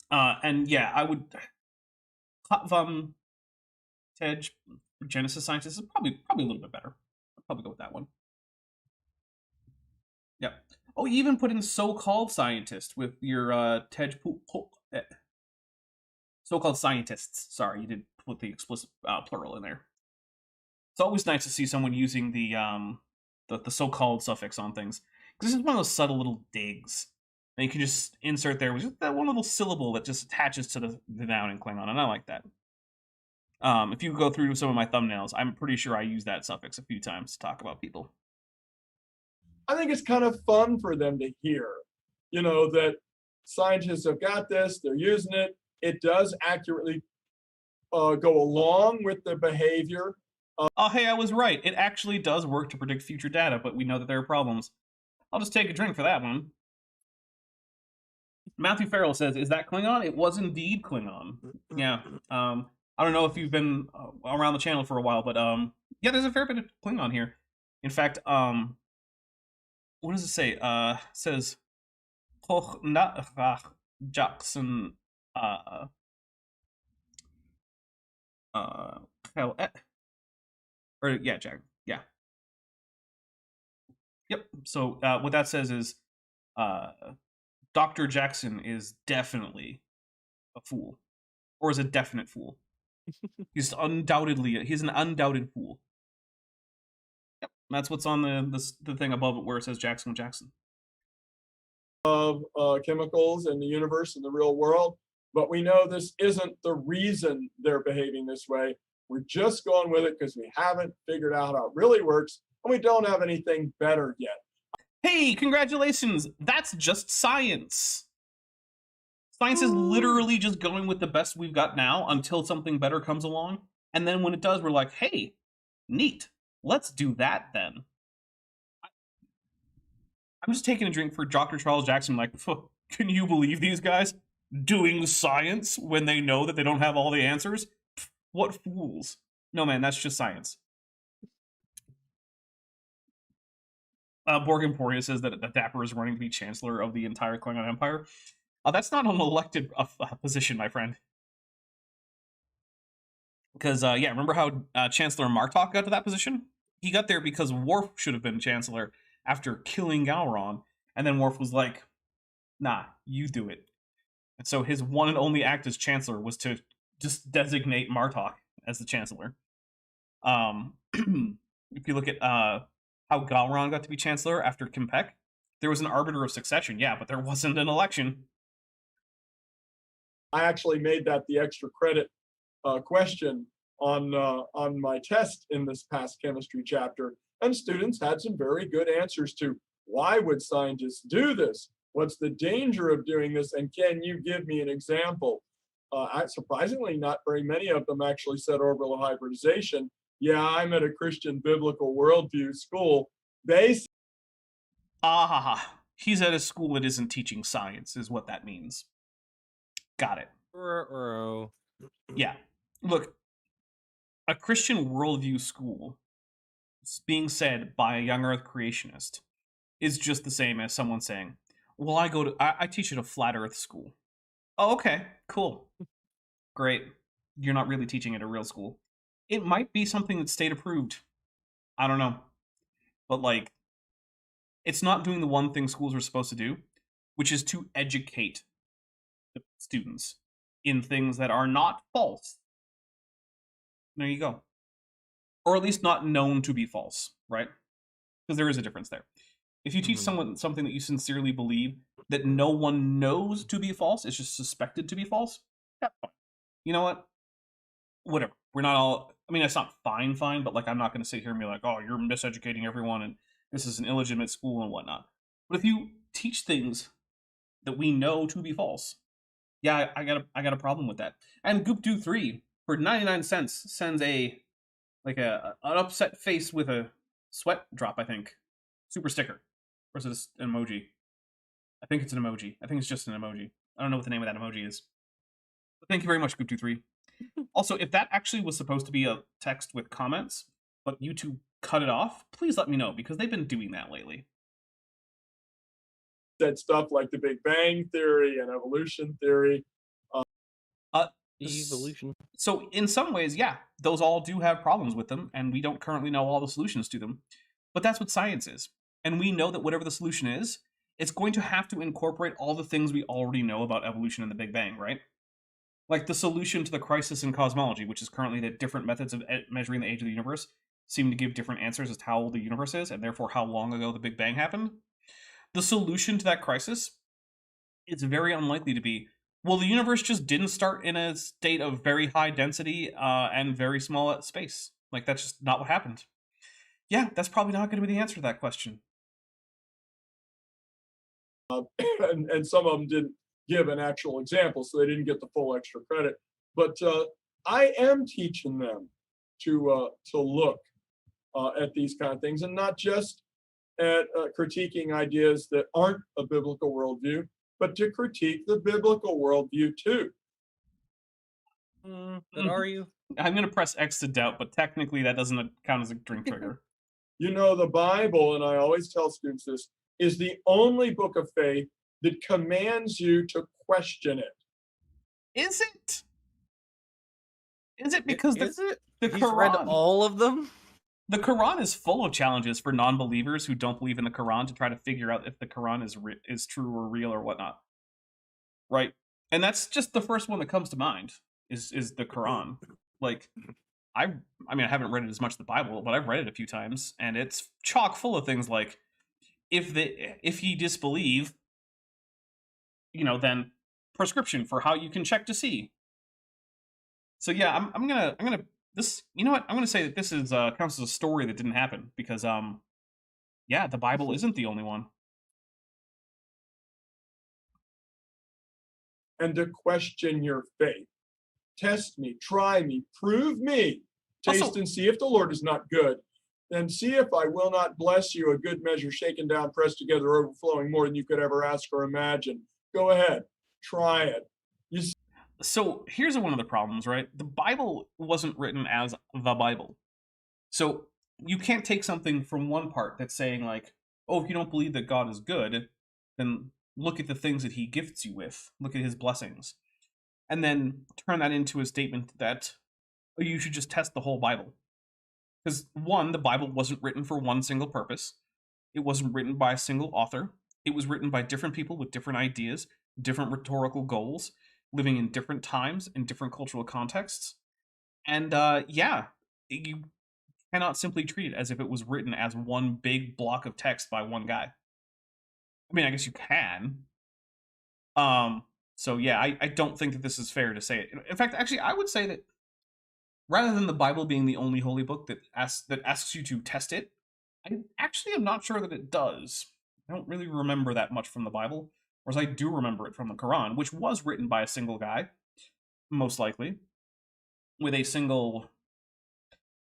And yeah, I would Katvam Tej, Genesis scientist, is probably a little bit better. I'll probably go with that one. Yep. Oh, you even put in so-called scientist with your Tej so-called scientists. Sorry, you did put the explicit plural in there. It's always nice to see someone using the so-called suffix on things, because this is one of those subtle little digs. And you can just insert there with just that one little syllable that just attaches to the noun in Klingon, and I like that. If you go through some of my thumbnails, I'm pretty sure I use that suffix a few times to talk about people. I think it's kind of fun for them to hear, that scientists have got this, they're using it. It does accurately go along with the behavior. Oh, hey, I was right. It actually does work to predict future data, but we know that there are problems. I'll just take a drink for that one. Matthew Farrell says, is that Klingon? It was indeed Klingon. Yeah. I don't know if you've been around the channel for a while, but yeah, there's a fair bit of Klingon here. In fact, what does it say? It says Hoch nach Jackson hell, or yeah, Jack, yeah, yep. So what that says is Dr. Jackson is definitely a fool, or is a definite fool. He's an undoubted fool. Yep, that's what's on the thing above it where it says Jackson Jackson. Chemicals in the universe and the real world, but we know this isn't the reason they're behaving this way. We're just going with it because we haven't figured out how it really works, and we don't have anything better yet. Hey, congratulations! That's just science. Science is literally just going with the best we've got now until something better comes along. And then when it does, we're like, hey, neat. Let's do that then. I'm just taking a drink for Dr. Charles Jackson, like, can you believe these guys doing science when they know that they don't have all the answers? What fools. No, man, that's just science. Borg Emporia says that Dapper is running to be Chancellor of the entire Klingon Empire. That's not an elected position, my friend. Because, yeah, remember how Chancellor Martok got to that position? He got there because Worf should have been Chancellor after killing Gowron. And then Worf was like, nah, you do it. And so his one and only act as Chancellor was to just designate Martok as the Chancellor. If you look at how Gowron got to be Chancellor after Kimpek, there was an arbiter of succession, yeah, but there wasn't an election. I actually made that the extra credit question on my test in this past chemistry chapter, and students had some very good answers to why would scientists do this? What's the danger of doing this? And can you give me an example? Surprisingly, not very many of them actually said orbital hybridization. Yeah, I'm at a Christian biblical worldview school. They he's at a school that isn't teaching science, is what that means. Got it. Yeah. Look, a Christian worldview school being said by a young Earth creationist is just the same as someone saying, well, I teach at a flat Earth school. Oh, okay, cool. Great. You're not really teaching at a real school. It might be something that's state approved. I don't know. But, like, it's not doing the one thing schools are supposed to do, which is to educate the students in things that are not false. There you go. Or at least not known to be false, right? Because there is a difference there. If you teach someone something that you sincerely believe that no one knows to be false, it's just suspected to be false, that's fine. You know what? Whatever. We're not all, I mean, it's not fine, but like, I'm not going to sit here and be like, oh, you're miseducating everyone and this is an illegitimate school and whatnot. But if you teach things that we know to be false, yeah, I got a problem with that. And Goop 3 for 99 cents sends an upset face with a sweat drop, I think. Super sticker. Or is it an emoji? I think it's an emoji. I think it's just an emoji. I don't know what the name of that emoji is. But thank you very much, Goop 3. Also, if that actually was supposed to be a text with comments, but YouTube cut it off, please let me know, because they've been doing that lately. said stuff like the Big Bang Theory and evolution theory. Evolution. So in some ways, yeah, those all do have problems with them, and we don't currently know all the solutions to them. But that's what science is. And we know that whatever the solution is, it's going to have to incorporate all the things we already know about evolution and the Big Bang, right? Like the solution to the crisis in cosmology, which is currently that different methods of measuring the age of the universe seem to give different answers as to how old the universe is, and therefore how long ago the Big Bang happened. The solution to that crisis is very unlikely to be, well, the universe just didn't start in a state of very high density and very small space. Like, that's just not what happened. Yeah, that's probably not going to be the answer to that question. And some of them didn't give an actual example, so they didn't get the full extra credit. But I am teaching them to look at these kind of things, and not just at critiquing ideas that aren't a biblical worldview, but to critique the biblical worldview too. But are you? I'm going to press X to doubt, but technically that doesn't count as a drink trigger. You know, the Bible, and I always tell students this, is the only book of faith that commands you to question it. Is it? Is it because Is it? the He's read Quran, all of them? the Quran is full of challenges for non-believers who don't believe in the Quran to try to figure out if the Quran is true or real or whatnot. Right? And that's just the first one that comes to mind is the Quran. Like I mean I haven't read it as much as the Bible, but I've read it a few times and it's chock full of things like if ye disbelieve, then prescription for how you can check to see. So yeah, I'm gonna this. You know what? I'm gonna say that this is counts as a story that didn't happen because yeah, the Bible isn't the only one. And to question your faith. Test me, try me, prove me. Taste Also- and see if the Lord is not good. Then see if I will not bless you, a good measure, shaken down, pressed together, overflowing more than you could ever ask or imagine. Go ahead, try it. So here's one of the problems, right? The Bible wasn't written as the Bible. So you can't take something from one part that's saying like, oh, if you don't believe that God is good, then look at the things that he gifts you with. Look at his blessings. And then turn that into a statement that you should just test the whole Bible. Because one, the Bible wasn't written for one single purpose. It wasn't written by a single author. It was written by different people with different ideas, different rhetorical goals, living in different times in different cultural contexts. And yeah, you cannot simply treat it as if it was written as one big block of text by one guy. I mean, I guess you can. So yeah, I don't think that this is fair to say it. In fact, actually, I would say that rather than the Bible being the only holy book that asks you to test it, I actually am not sure that it does. I don't really remember that much from the Bible, whereas I do remember it from the Quran, which was written by a single guy, most likely, with a single...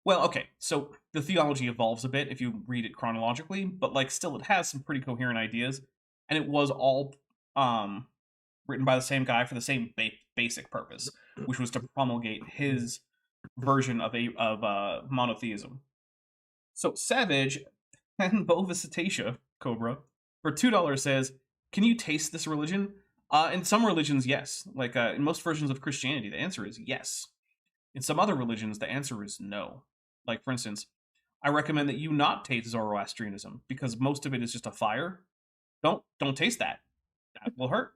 Well, okay, so the theology evolves a bit if you read it chronologically, but like still it has some pretty coherent ideas, and it was all written by the same guy for the same basic purpose, which was to promulgate his version of monotheism. So Savage and Bovisitatia Cobra for $2 says, "Can you taste this religion?" In some religions, yes. Like in most versions of Christianity, the answer is yes. In some other religions, the answer is no. Like for instance, I recommend that you not taste Zoroastrianism because most of it is just a fire. Don't taste that. That will hurt.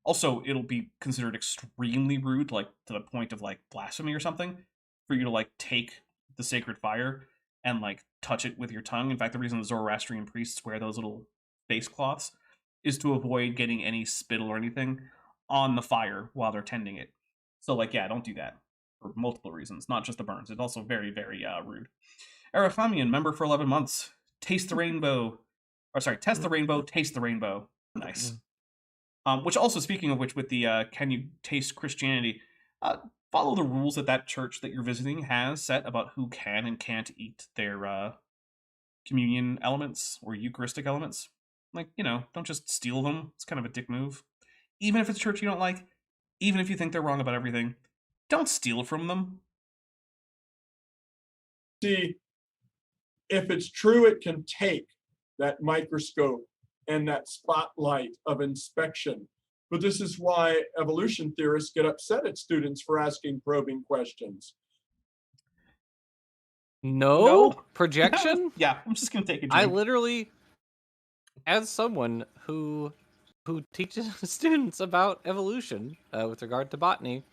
Also, it'll be considered extremely rude, like to the point of like blasphemy or something, for you to like take the sacred fire and like touch it with your tongue. In fact, the reason the Zoroastrian priests wear those little face cloths is to avoid getting any spittle or anything on the fire while they're tending it. So like, yeah, don't do that for multiple reasons, not just the burns. It's also very, very rude. Arafamian, member for 11 months. Taste the rainbow. Or sorry, test the rainbow, taste the rainbow. Nice. Which also, speaking of which, with the can you taste Christianity, follow the rules that church that you're visiting has set about who can and can't eat their communion elements or Eucharistic elements. Like, don't just steal them. It's kind of a dick move. Even if it's a church you don't like, even if you think they're wrong about everything, don't steal from them. See, if it's true, it can take that microscope and that spotlight of inspection. But this is why evolution theorists get upset at students for asking probing questions. No projection? Yeah, I'm just gonna take it. I literally, as someone who teaches students about evolution with regard to botany,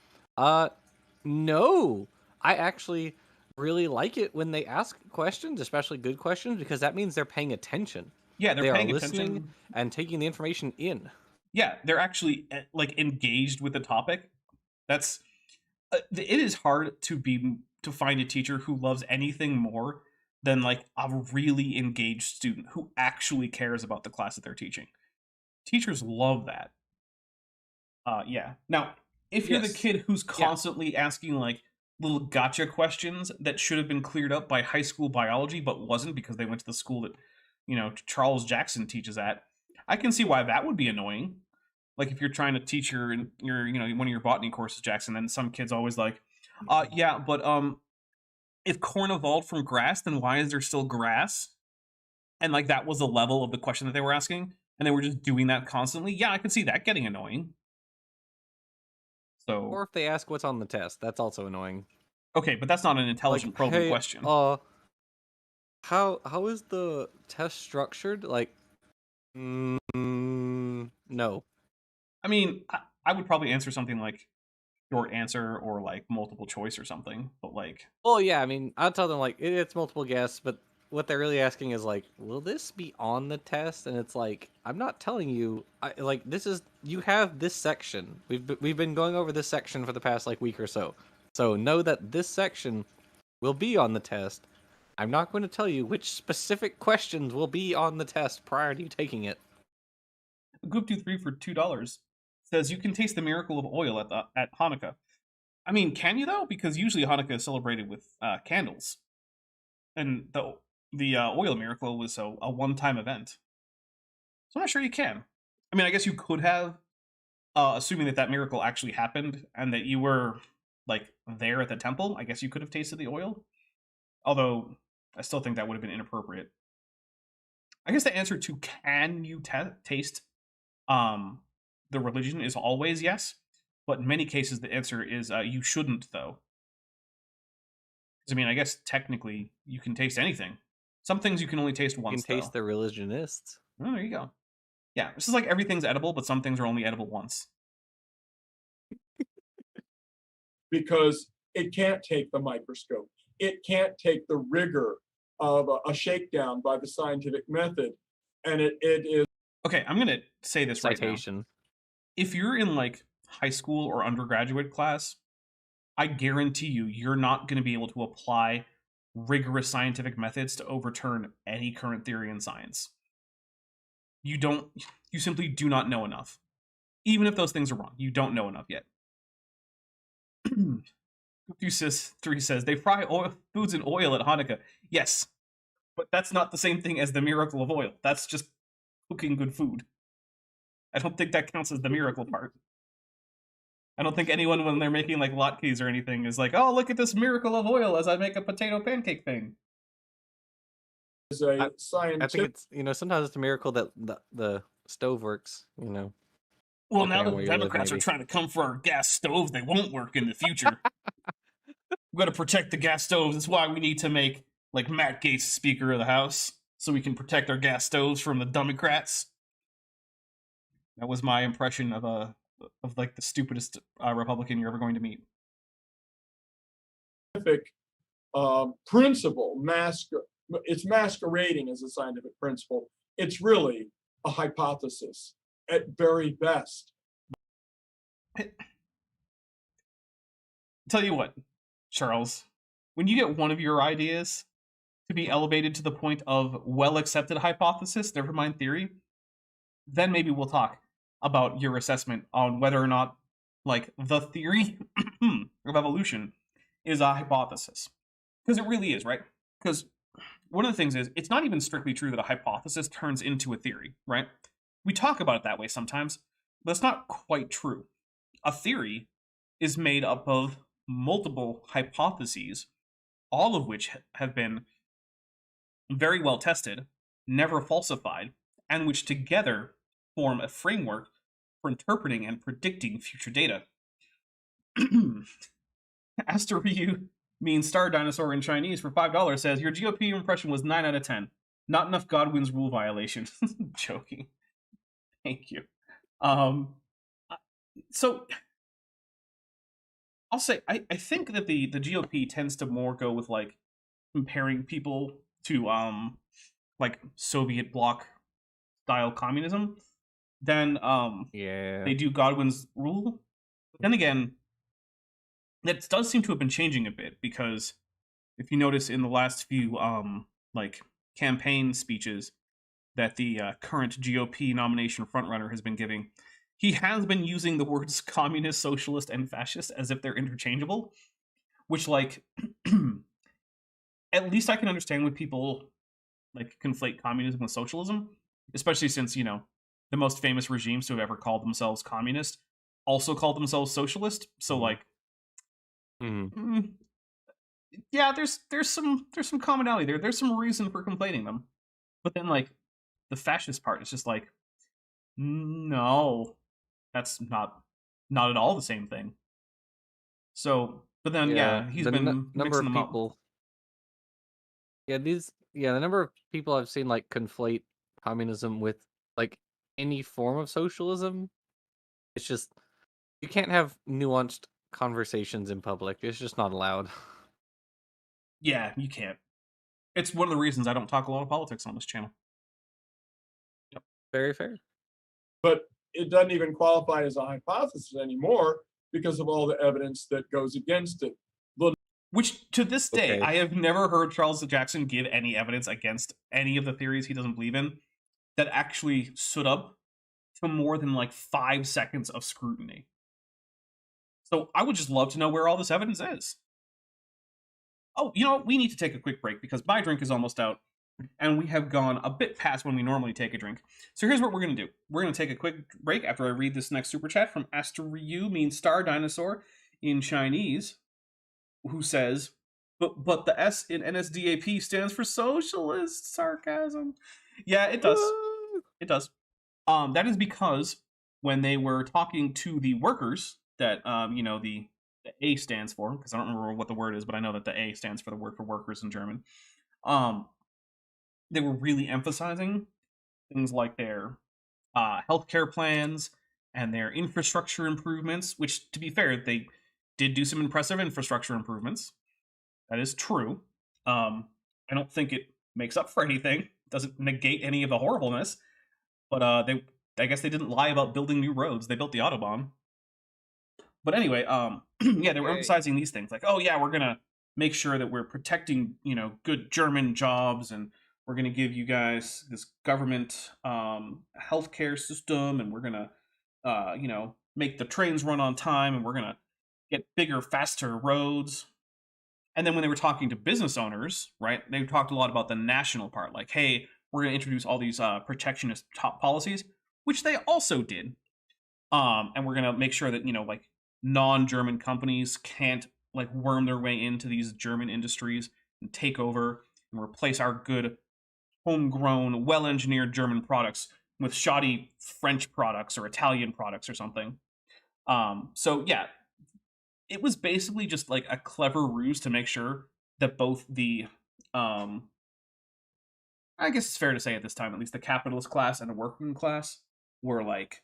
no, I actually really like it when they ask questions, especially good questions, because that means they're paying attention. Yeah, They are paying listening attention and taking the information in. Yeah, they're actually like engaged with the topic. That's it is hard to find a teacher who loves anything more than like a really engaged student who actually cares about the class that they're teaching. Teachers love that. Yeah. Now, if you're the Yes. kid who's constantly asking like little gotcha questions that should have been cleared up by high school biology but wasn't because they went to the school that Charles Jackson teaches at, I can see why that would be annoying. Like if you're trying to teach your one of your botany courses, Jackson, then some kids always like, yeah, but if corn evolved from grass, then why is there still grass? And like that was the level of the question that they were asking, and they were just doing that constantly. Yeah, I could see that getting annoying. So Or if they ask what's on the test, that's also annoying. okay, but that's not an intelligent probing hey, question. How is the test structured? Like, no. I mean, I would probably answer something like short answer or like multiple choice or something, but like, Oh yeah, I mean, I'll tell them like it's multiple guesses, but what they're really asking is like, will this be on the test? And it's like, I'm not telling you. You have this section. We've been going over this section for the past like week or so. So know that this section will be on the test. I'm not going to tell you which specific questions will be on the test prior to you taking it. Goop 23 for $2 says you can taste the miracle of oil at Hanukkah. I mean, can you though? Because usually Hanukkah is celebrated with candles, and the oil miracle was a one-time event. So I'm not sure you can. I mean, I guess you could have, assuming that miracle actually happened and that you were like there at the temple. I guess you could have tasted the oil. Although I still think that would have been inappropriate. I guess the answer to can you taste the religion is always yes, but in many cases the answer is you shouldn't though. Because I mean, I guess technically you can taste anything. Some things you can only taste once. You can taste the religionists. Oh, there you go. Yeah, this is like everything's edible, but some things are only edible once. Because it can't take the microscope. It can't take the rigor of a shakedown by the scientific method. And it is. Okay, I'm going to say this Citation. right now. If you're in like high school or undergraduate class, I guarantee you're not going to be able to apply rigorous scientific methods to overturn any current theory in science. You simply do not know enough. Even if those things are wrong, you don't know enough yet. 3 says they fry foods in oil at Hanukkah. Yes, but that's not the same thing as the miracle of oil. That's just cooking good food. I don't think that counts as the miracle part. I don't think anyone, when they're making like latkes or anything, is like, "Oh, look at this miracle of oil as I make a potato pancake thing." Is a scientific. I think it's sometimes it's a miracle that the stove works. Well, now that the Democrats are trying to come for our gas stoves, they won't work in the future. We've got to protect the gas stoves. That's why we need to make like Matt Gaetz Speaker of the House, so we can protect our gas stoves from the Democrats. That was my impression of like the stupidest Republican you're ever going to meet. Principle it's masquerading as a scientific principle. It's really a hypothesis at very best. Tell you what, Charles, when you get one of your ideas to be elevated to the point of well-accepted hypothesis, never mind theory, then maybe we'll talk about your assessment on whether or not like the theory of evolution is a hypothesis. Because it really is, right? Because one of the things is, it's not even strictly true that a hypothesis turns into a theory, right? We talk about it that way sometimes, but it's not quite true. A theory is made up of multiple hypotheses, all of which have been very well tested, never falsified, and which together form a framework for interpreting and predicting future data. Aster Ryu means star dinosaur in Chinese for $5 says, your GOP impression was 9 out of 10. Not enough Godwin's rule violation. Joking. Thank you. So I'll say I think that the GOP tends to more go with like comparing people to like Soviet bloc style communism than they do Godwin's rule. But then again, that does seem to have been changing a bit, because if you notice in the last few like campaign speeches that the current GOP nomination frontrunner has been giving, he has been using the words communist, socialist, and fascist as if they're interchangeable, which like at least I can understand when people like conflate communism with socialism, especially since, the most famous regimes to have ever called themselves communist also called themselves socialist. So like, yeah, there's some commonality there. There's some reason for complaining them. But then like the fascist part is just like, no, that's not at all the same thing. So, but then he's the been number mixing of them up. people. The number of people I've seen like conflate communism with like any form of socialism. It's just you can't have nuanced conversations in public. It's just not allowed. Yeah, you can't. It's one of the reasons I don't talk a lot of politics on this channel. Very fair. But it doesn't even qualify as a hypothesis anymore because of all the evidence that goes against it. Which, to this day, Okay. I have never heard Charles Jackson give any evidence against any of the theories he doesn't believe in that actually stood up to more than like 5 seconds of scrutiny. So I would just love to know where all this evidence is. Oh, you know what? We need to take a quick break because my drink is almost out and we have gone a bit past when we normally take a drink. So here's what we're going to do. We're going to take a quick break after I read this next super chat from Aster Ryu, means star dinosaur in Chinese, who says, but the S in NSDAP stands for socialist. Sarcasm. Yeah, it does. It does. That is because when they were talking to the workers that, the A stands for, because I don't remember what the word is, but I know that the A stands for the word for workers in German. They were really emphasizing things like their healthcare plans and their infrastructure improvements, which, to be fair, they did do some impressive infrastructure improvements. That is true. I don't think it makes up for anything. It doesn't negate any of the horribleness. But I guess they didn't lie about building new roads. They built the Autobahn. But anyway, they were emphasizing these things like, oh yeah, we're gonna make sure that we're protecting, good German jobs, and we're gonna give you guys this government healthcare system, and we're gonna, make the trains run on time, and we're gonna get bigger, faster roads. And then when they were talking to business owners, right, they talked a lot about the national part, like, hey, we're going to introduce all these protectionist top policies, which they also did. And we're going to make sure that, like, non-German companies can't, like, worm their way into these German industries and take over and replace our good, homegrown, well-engineered German products with shoddy French products or Italian products or something. So, yeah, it was basically just, like, a clever ruse to make sure that both the... I guess it's fair to say at this time, at least the capitalist class and the working class were like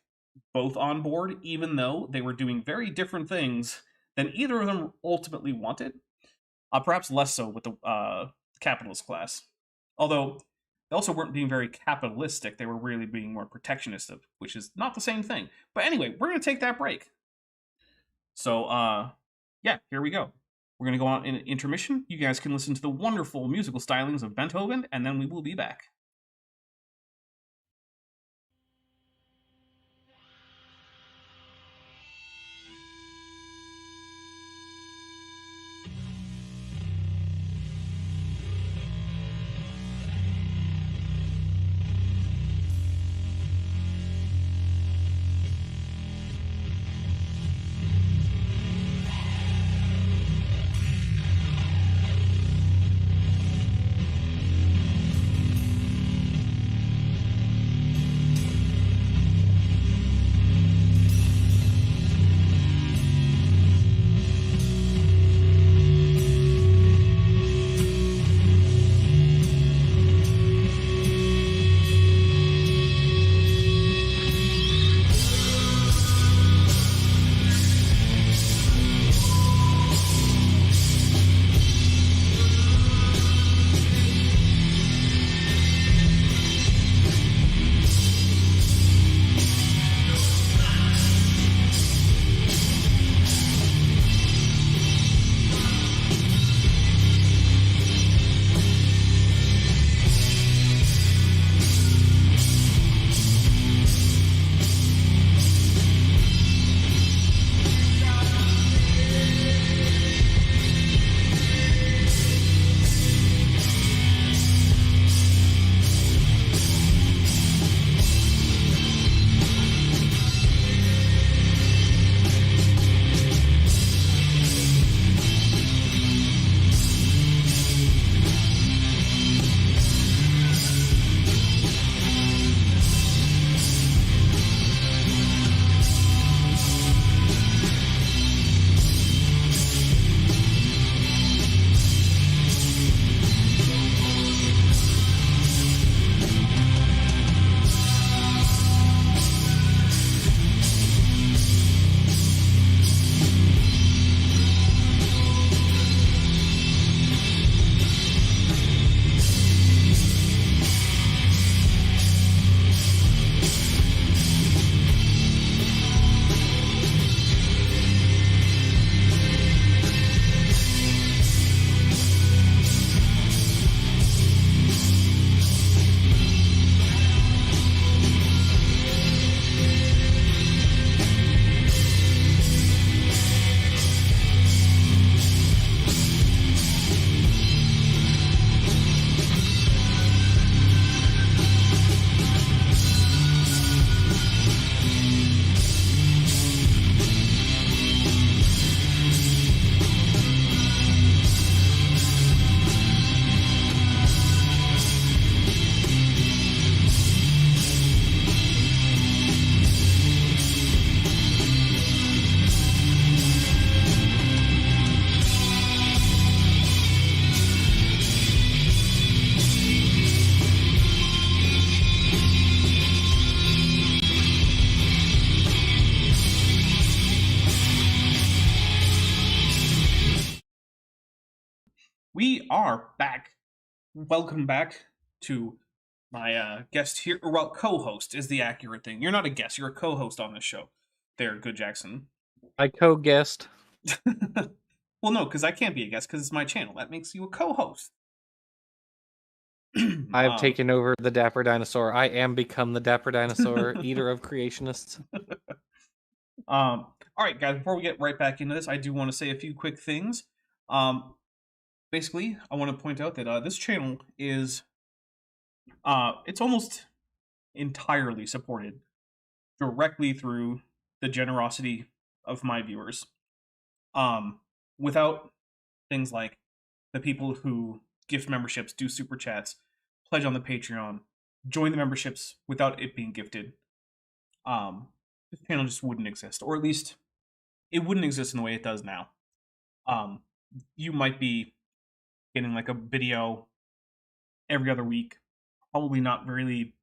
both on board, even though they were doing very different things than either of them ultimately wanted. Perhaps less so with the capitalist class. Although they also weren't being very capitalistic, they were really being more protectionist, which is not the same thing. But anyway, we're going to take that break. So, here we go. We're going to go on in an intermission. You guys can listen to the wonderful musical stylings of Beethoven, and then we will be back. We are back. Welcome back to my guest here. Or, well, co-host is the accurate thing. You're not a guest. You're a co-host on this show. There, Good Jackson. I co-guessed. Well, no, because I can't be a guest because it's my channel. That makes you a co-host. I have taken over the Dapper Dinosaur. I am become the Dapper Dinosaur, eater of creationists. All right, guys. Before we get right back into this, I do want to say a few quick things. Basically, I want to point out that this channel is it's almost entirely supported directly through the generosity of my viewers. Without things like the people who gift memberships, do super chats, pledge on the Patreon, join the memberships without it being gifted, this channel just wouldn't exist, or at least it wouldn't exist in the way it does now. You might be getting like a video every other week, probably not really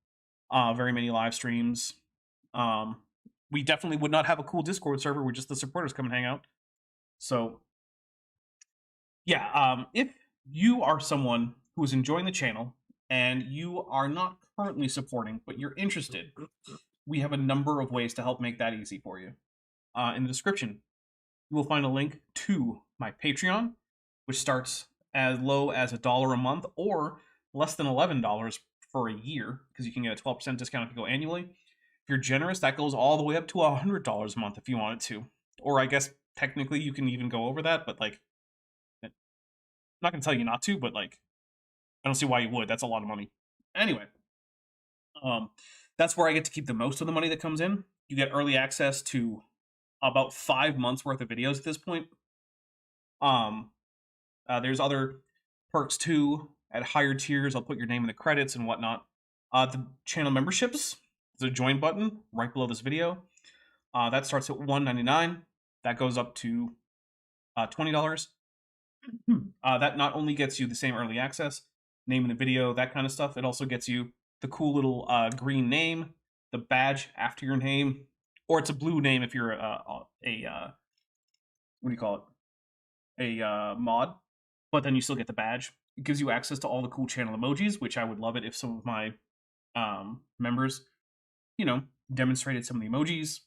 very many live streams. We definitely would not have a cool Discord server where just the supporters come and hang out. So yeah, if you are someone who is enjoying the channel and you are not currently supporting, but you're interested, we have a number of ways to help make that easy for you. In the description, you will find a link to my Patreon, which starts as low as $1 a month or less than $11 for a year, because you can get a 12% discount if you go annually. If you're generous, that goes all the way up to $100 a month if you wanted to. Or I guess technically you can even go over that, but like, I'm not going to tell you not to, but like, I don't see why you would. That's a lot of money. Anyway, that's where I get to keep the most of the money that comes in. You get early access to about 5 months worth of videos at this point. There's other perks too at higher tiers. I'll put your name in the credits and whatnot. The channel memberships, there's a join button right below this video. That starts at $1.99. That goes up to $20. That not only gets you the same early access, name in the video, that kind of stuff, it also gets you the cool little green name, the badge after your name, or it's a blue name if you're what do you call it? A mod, but then you still get the badge. It gives you access to all the cool channel emojis, which I would love it if some of my members, demonstrated some of the emojis.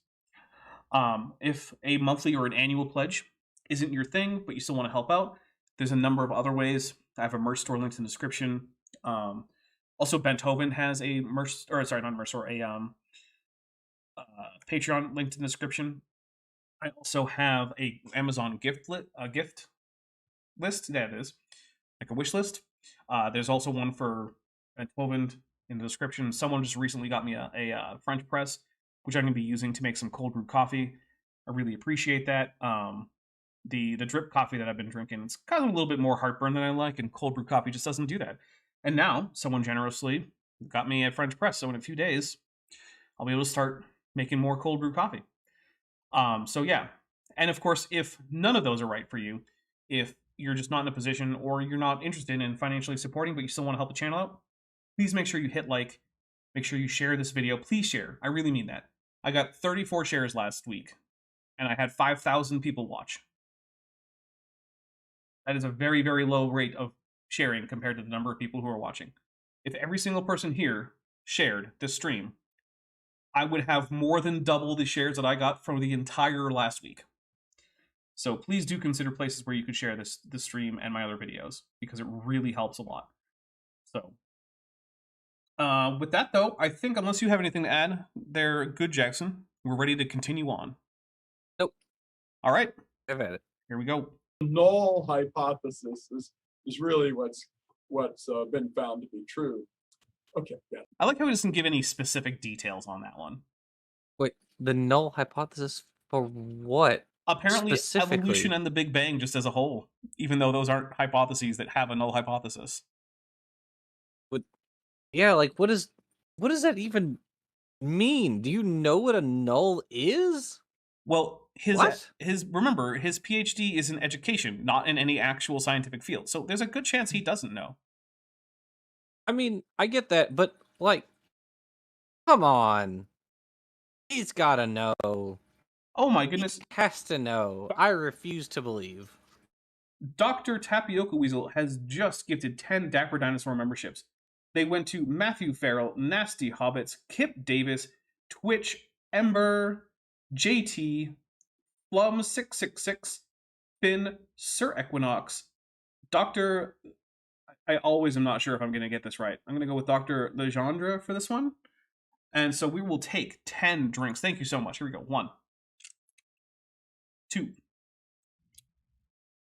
If a monthly or an annual pledge isn't your thing, but you still want to help out, there's a number of other ways. I have a merch store linked in the description. Also, Beethoven has a merch, or sorry, not a merch store, a Patreon linked in the description. I also have a Amazon gift list. That is like a wish list. There's also one for Beethoven in the description. Someone just recently got me a French press, which I'm going to be using to make some cold brew coffee. I really appreciate that. The drip coffee that I've been drinking, it's kind of a little bit more heartburn than I like, and cold brew coffee just doesn't do that. And now, someone generously got me a French press, so in a few days, I'll be able to start making more cold brew coffee. So yeah. And of course, if none of those are right for you, if you're just not in a position or you're not interested in financially supporting, but you still want to help the channel out, please make sure you hit like, make sure you share this video. Please share. I really mean that. I got 34 shares last week, and I had 5,000 people watch. That is a very, very low rate of sharing compared to the number of people who are watching. If every single person here shared this stream, I would have more than double the shares that I got from the entire last week. So please do consider places where you could share this stream and my other videos, because it really helps a lot. So with that though, I think unless you have anything to add there, Good Jackson, we're ready to continue on. Nope. All right. I've had it. Here we go. Null hypothesis is really what's been found to be true. Okay, yeah. I like how he doesn't give any specific details on that one. Wait, the null hypothesis for what? Apparently, Specifically? evolution and the Big Bang just as a whole, even though those aren't hypotheses that have a null hypothesis. Yeah, like what does that mean? Do you know what a null is? Well, What? remember, his PhD is in education, not in any actual scientific field. So there's a good chance he doesn't know. I mean, I get that, but like, come on. He's gotta know. Oh my goodness. He has to know. I refuse to believe. Dr. Tapioca Weasel has just gifted 10 Dapper Dinosaur memberships. They went to Matthew Farrell, Nasty Hobbits, Kip Davis, Twitch, Ember, JT, Flum666, Finn, Sir Equinox, Dr. I always am not sure if I'm going to get this right. I'm going to go with Dr. Legendre for this one. And so we will take 10 drinks. Thank you so much. Here we go. 1, 2,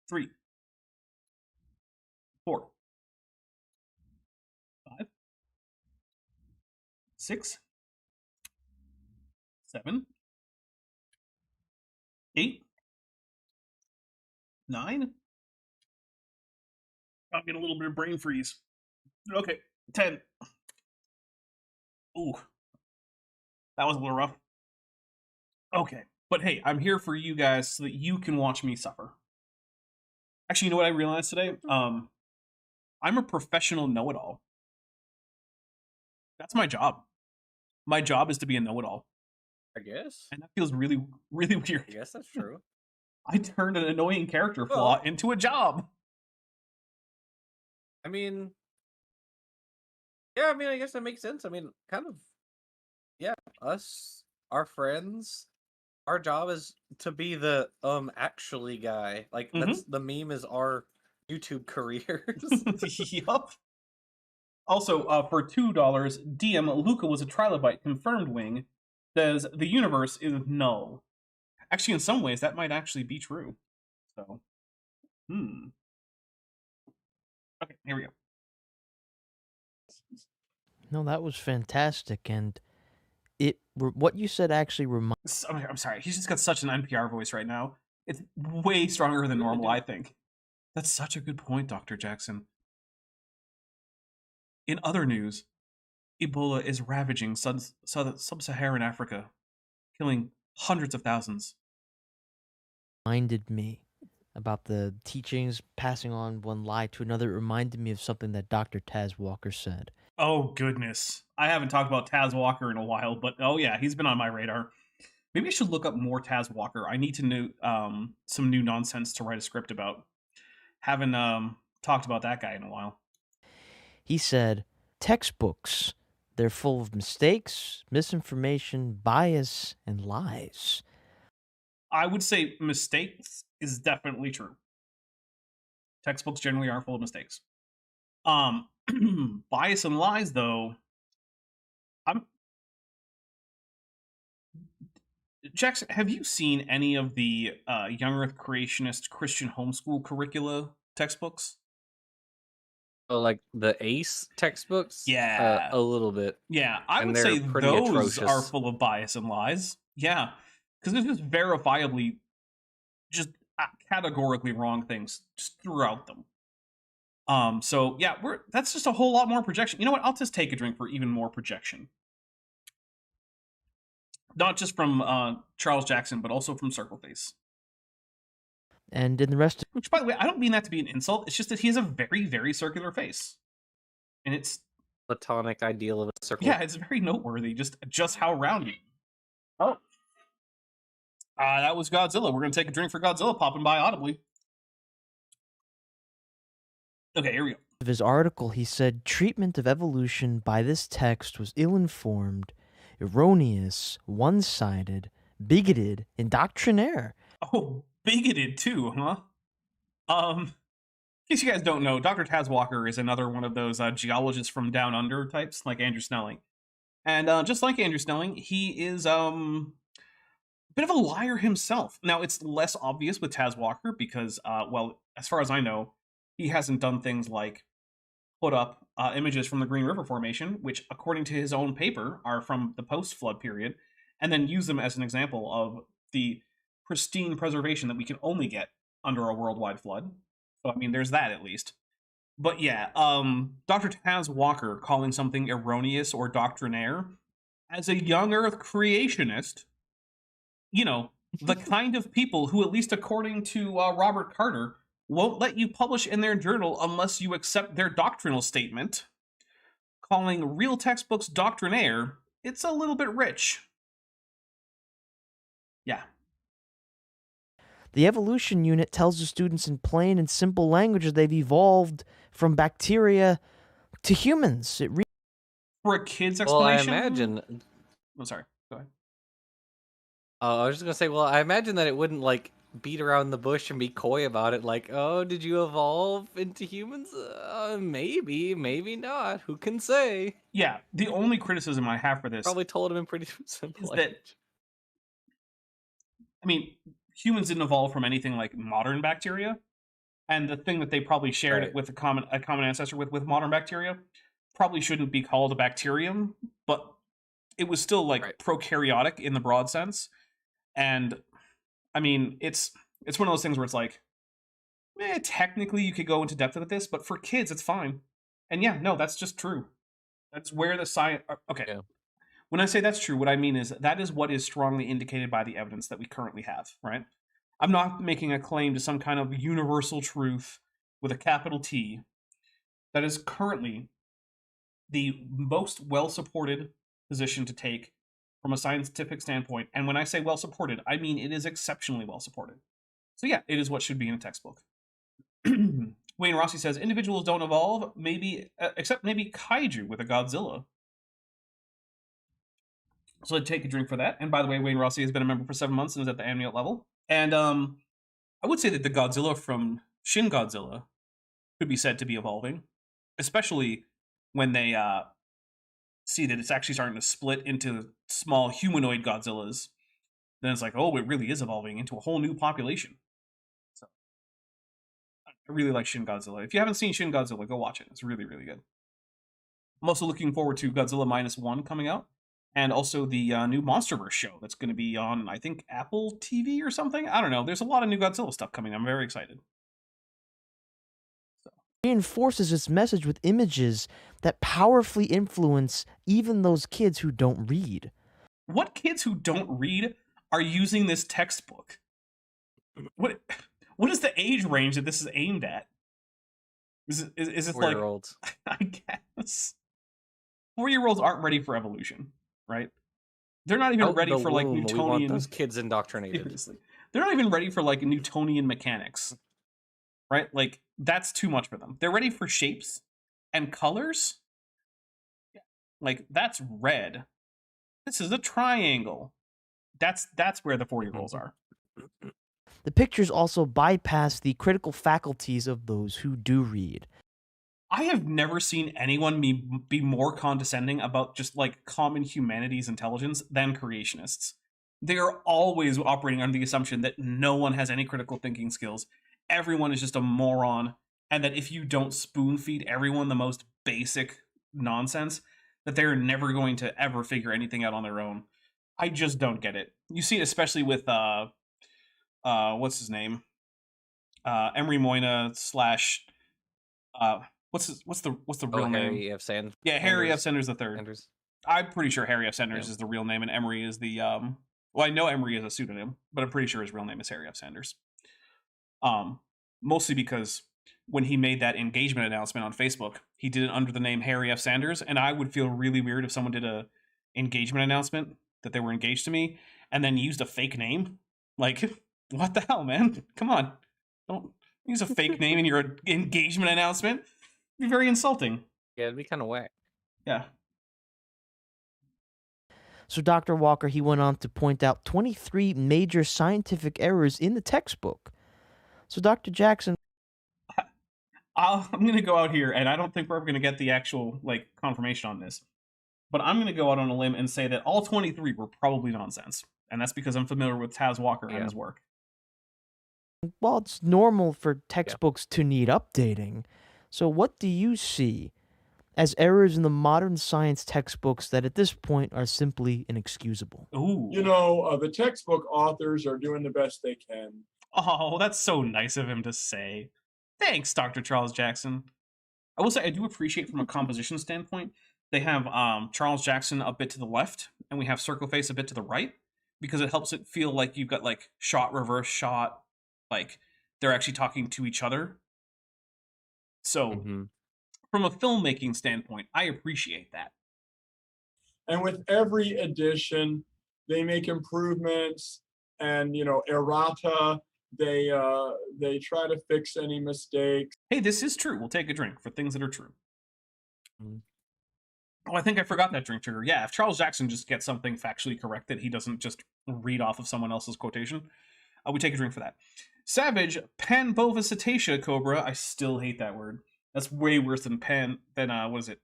3, 4, 5, 6, 7, 8, 9. I'm getting a little bit of brain freeze. Okay, 10. Ooh, that was a little rough. Okay, but hey, I'm here for you guys so that you can watch me suffer. Actually, you know what I realized today? I'm a professional know-it-all. That's my job. My job is to be a know-it-all. I guess. And that feels really, really weird. I guess that's true. I turned an annoying character flaw into a job. I mean, yeah, I mean, I guess that makes sense. I mean, kind of, yeah, us, our friends, our job is to be the actually guy. Like that's the meme is our YouTube careers. Yup. Also, for $2, DM Luca was a trilobite confirmed wing. Says the universe is null. Actually, in some ways, that might actually be true. So, Okay, here we go. No, that was fantastic, and what you said actually reminds. I'm sorry, he's just got such an NPR voice right now. It's way stronger than normal, I think. That's such a good point, Dr. Jackson. In other news, Ebola is ravaging sub-Saharan Africa, killing hundreds of thousands. Reminded me about the teachings, passing on one lie to another. It reminded me of something that Dr. Taz Walker said. Oh, goodness. I haven't talked about Taz Walker in a while, but oh yeah, he's been on my radar. Maybe I should look up more Taz Walker. I need to know some new nonsense to write a script about. Haven't talked about that guy in a while. He said, textbooks, they're full of mistakes, misinformation, bias, and lies. I would say mistakes is definitely true. Textbooks generally are full of mistakes. Bias and lies, though. Jackson, have you seen any of the Young Earth Creationist Christian homeschool curricula textbooks? Oh, like the ACE textbooks? Yeah. A little bit. Yeah, I And would they're say pretty those atrocious. are full of bias and lies. Yeah, because there's just verifiably just categorically wrong things just throughout them. So yeah, that's just a whole lot more projection. You know what? I'll just take a drink for even more projection. Not just from Charles Jackson, but also from Circle Face. And in the rest of... Which, by the way, I don't mean that to be an insult. It's just that he has a very, very circular face. And it's... Platonic ideal of a circle. Yeah, it's very noteworthy, just how rounded. Oh. That was Godzilla. We're going to take a drink for Godzilla popping by audibly. Okay, here we go. Of his article, he said, treatment of evolution by this text was ill-informed, erroneous, one-sided, bigoted, and doctrinaire. Oh, bigoted too, huh? In case you guys don't know, Dr. Taz Walker is another one of those geologists from down under types, like Andrew Snelling. And just like Andrew Snelling, he is a bit of a liar himself. Now, it's less obvious with Taz Walker because, well, as far as I know, he hasn't done things like put up images from the Green River Formation, which, according to his own paper, are from the post-flood period, and then use them as an example of the pristine preservation that we can only get under a worldwide flood. So, I mean, there's that at least. But yeah, Dr. Taz Walker calling something erroneous or doctrinaire, as a young Earth creationist, you know, the kind of people who, at least according to Robert Carter, won't let you publish in their journal unless you accept their doctrinal statement, calling real textbooks doctrinaire, it's a little bit rich. Yeah. The evolution unit tells the students in plain and simple language that they've evolved from bacteria to humans. For a kid's Well, I explanation. imagine. I'm sorry. Go ahead. I was just gonna say, well, I imagine that it wouldn't like beat around the bush and be coy about it, like, oh, did you evolve into humans? Maybe, maybe not. Who can say? Yeah, the only criticism I have for this Probably told him in pretty simple is that, language. I mean, humans didn't evolve from anything like modern bacteria, and the thing that they probably shared Right. with a common ancestor with modern bacteria probably shouldn't be called a bacterium, but it was still like Right. prokaryotic in the broad sense. And I mean, it's one of those things where it's like, technically you could go into depth with this, but for kids it's fine. And yeah, no, that's just true. That's where the science. Okay. Yeah. When I say that's true, what I mean is that is what is strongly indicated by the evidence that we currently have, right? I'm not making a claim to some kind of universal truth with a capital T. That is currently the most well-supported position to take from a scientific standpoint. And when I say well-supported, I mean it is exceptionally well-supported. So yeah, it is what should be in a textbook. Wayne Rossi says, individuals don't evolve, maybe except maybe kaiju with a Godzilla. So I'd take a drink for that. And by the way, Wayne Rossi has been a member for 7 months and is at the amniote level. And I would say that the Godzilla from Shin Godzilla could be said to be evolving, especially when they see that it's actually starting to split into small humanoid Godzillas. Then it's like, oh, it really is evolving into a whole new population. So I really like Shin Godzilla. If you haven't seen Shin Godzilla, go watch it. It's really, really good. I'm also looking forward to Godzilla -1 coming out, and also the new MonsterVerse show that's going to be on, I think, Apple TV or something. I don't know. There's a lot of new Godzilla stuff coming. I'm very excited. Reinforces its message with images that powerfully influence even those kids who don't read. What kids who don't read are using this textbook? What is the age range that this is aimed at? Is it like 4-year-olds? I guess 4-year-olds aren't ready for evolution, right? They're not even ready for like We want those Newtonian. kids indoctrinated. Seriously, they're not even ready for like Newtonian mechanics, right? Like that's too much for them. They're ready for shapes and colors. Like that's red. This is a triangle. That's where the 4-year-olds are. The pictures also bypass the critical faculties of those who do read. I have never seen anyone be more condescending about just like common humanities intelligence than creationists. They are always operating under the assumption that no one has any critical thinking skills. Everyone is just a moron, and that if you don't spoon feed everyone the most basic nonsense, that they're never going to ever figure anything out on their own. I just don't get it. You see it especially with what's his name? Emery Moyna slash what's the real name? Harry F. Sanders. Yeah, Harry F. Sanders the third. Sanders. I'm pretty sure Harry F. Sanders is the real name, and Emery is the well, I know Emery is a pseudonym, but I'm pretty sure his real name is Harry F. Sanders. Mostly because when he made that engagement announcement on Facebook, he did it under the name Harry F. Sanders, and I would feel really weird if someone did a engagement announcement that they were engaged to me and then used a fake name. Like, what the hell, man? Come on. Don't use a fake name in your engagement announcement. It'd be very insulting. Yeah, it'd be kind of whack. Yeah. So Dr. Walker, he went on to point out 23 major scientific errors in the textbook. So Dr. Jackson, I'm going to go out here, and I don't think we're ever going to get the actual like confirmation on this, but I'm going to go out on a limb and say that all 23 were probably nonsense, and that's because I'm familiar with Taz Walker and his work. well, it's normal for textbooks to need updating. So what do you see as errors in the modern science textbooks that at this point are simply inexcusable? Ooh. You know, the textbook authors are doing the best they can. Oh, that's so nice of him to say. Thanks, Dr. Charles Jackson. I will say I do appreciate from a composition standpoint, they have Charles Jackson a bit to the left, and we have Circle Face a bit to the right, because it helps it feel like you've got like shot, reverse shot, like they're actually talking to each other. So from a filmmaking standpoint, I appreciate that. And with every edition, they make improvements and, you know, errata They try to fix any mistakes. Hey, this is true. We'll take a drink for things that are true. Mm. Oh, I think I forgot that drink trigger. Yeah, if Charles Jackson just gets something factually correct that he doesn't just read off of someone else's quotation, we take a drink for that. Savage, Panbovicetacea cobra. I still hate that word. That's way worse than what is it?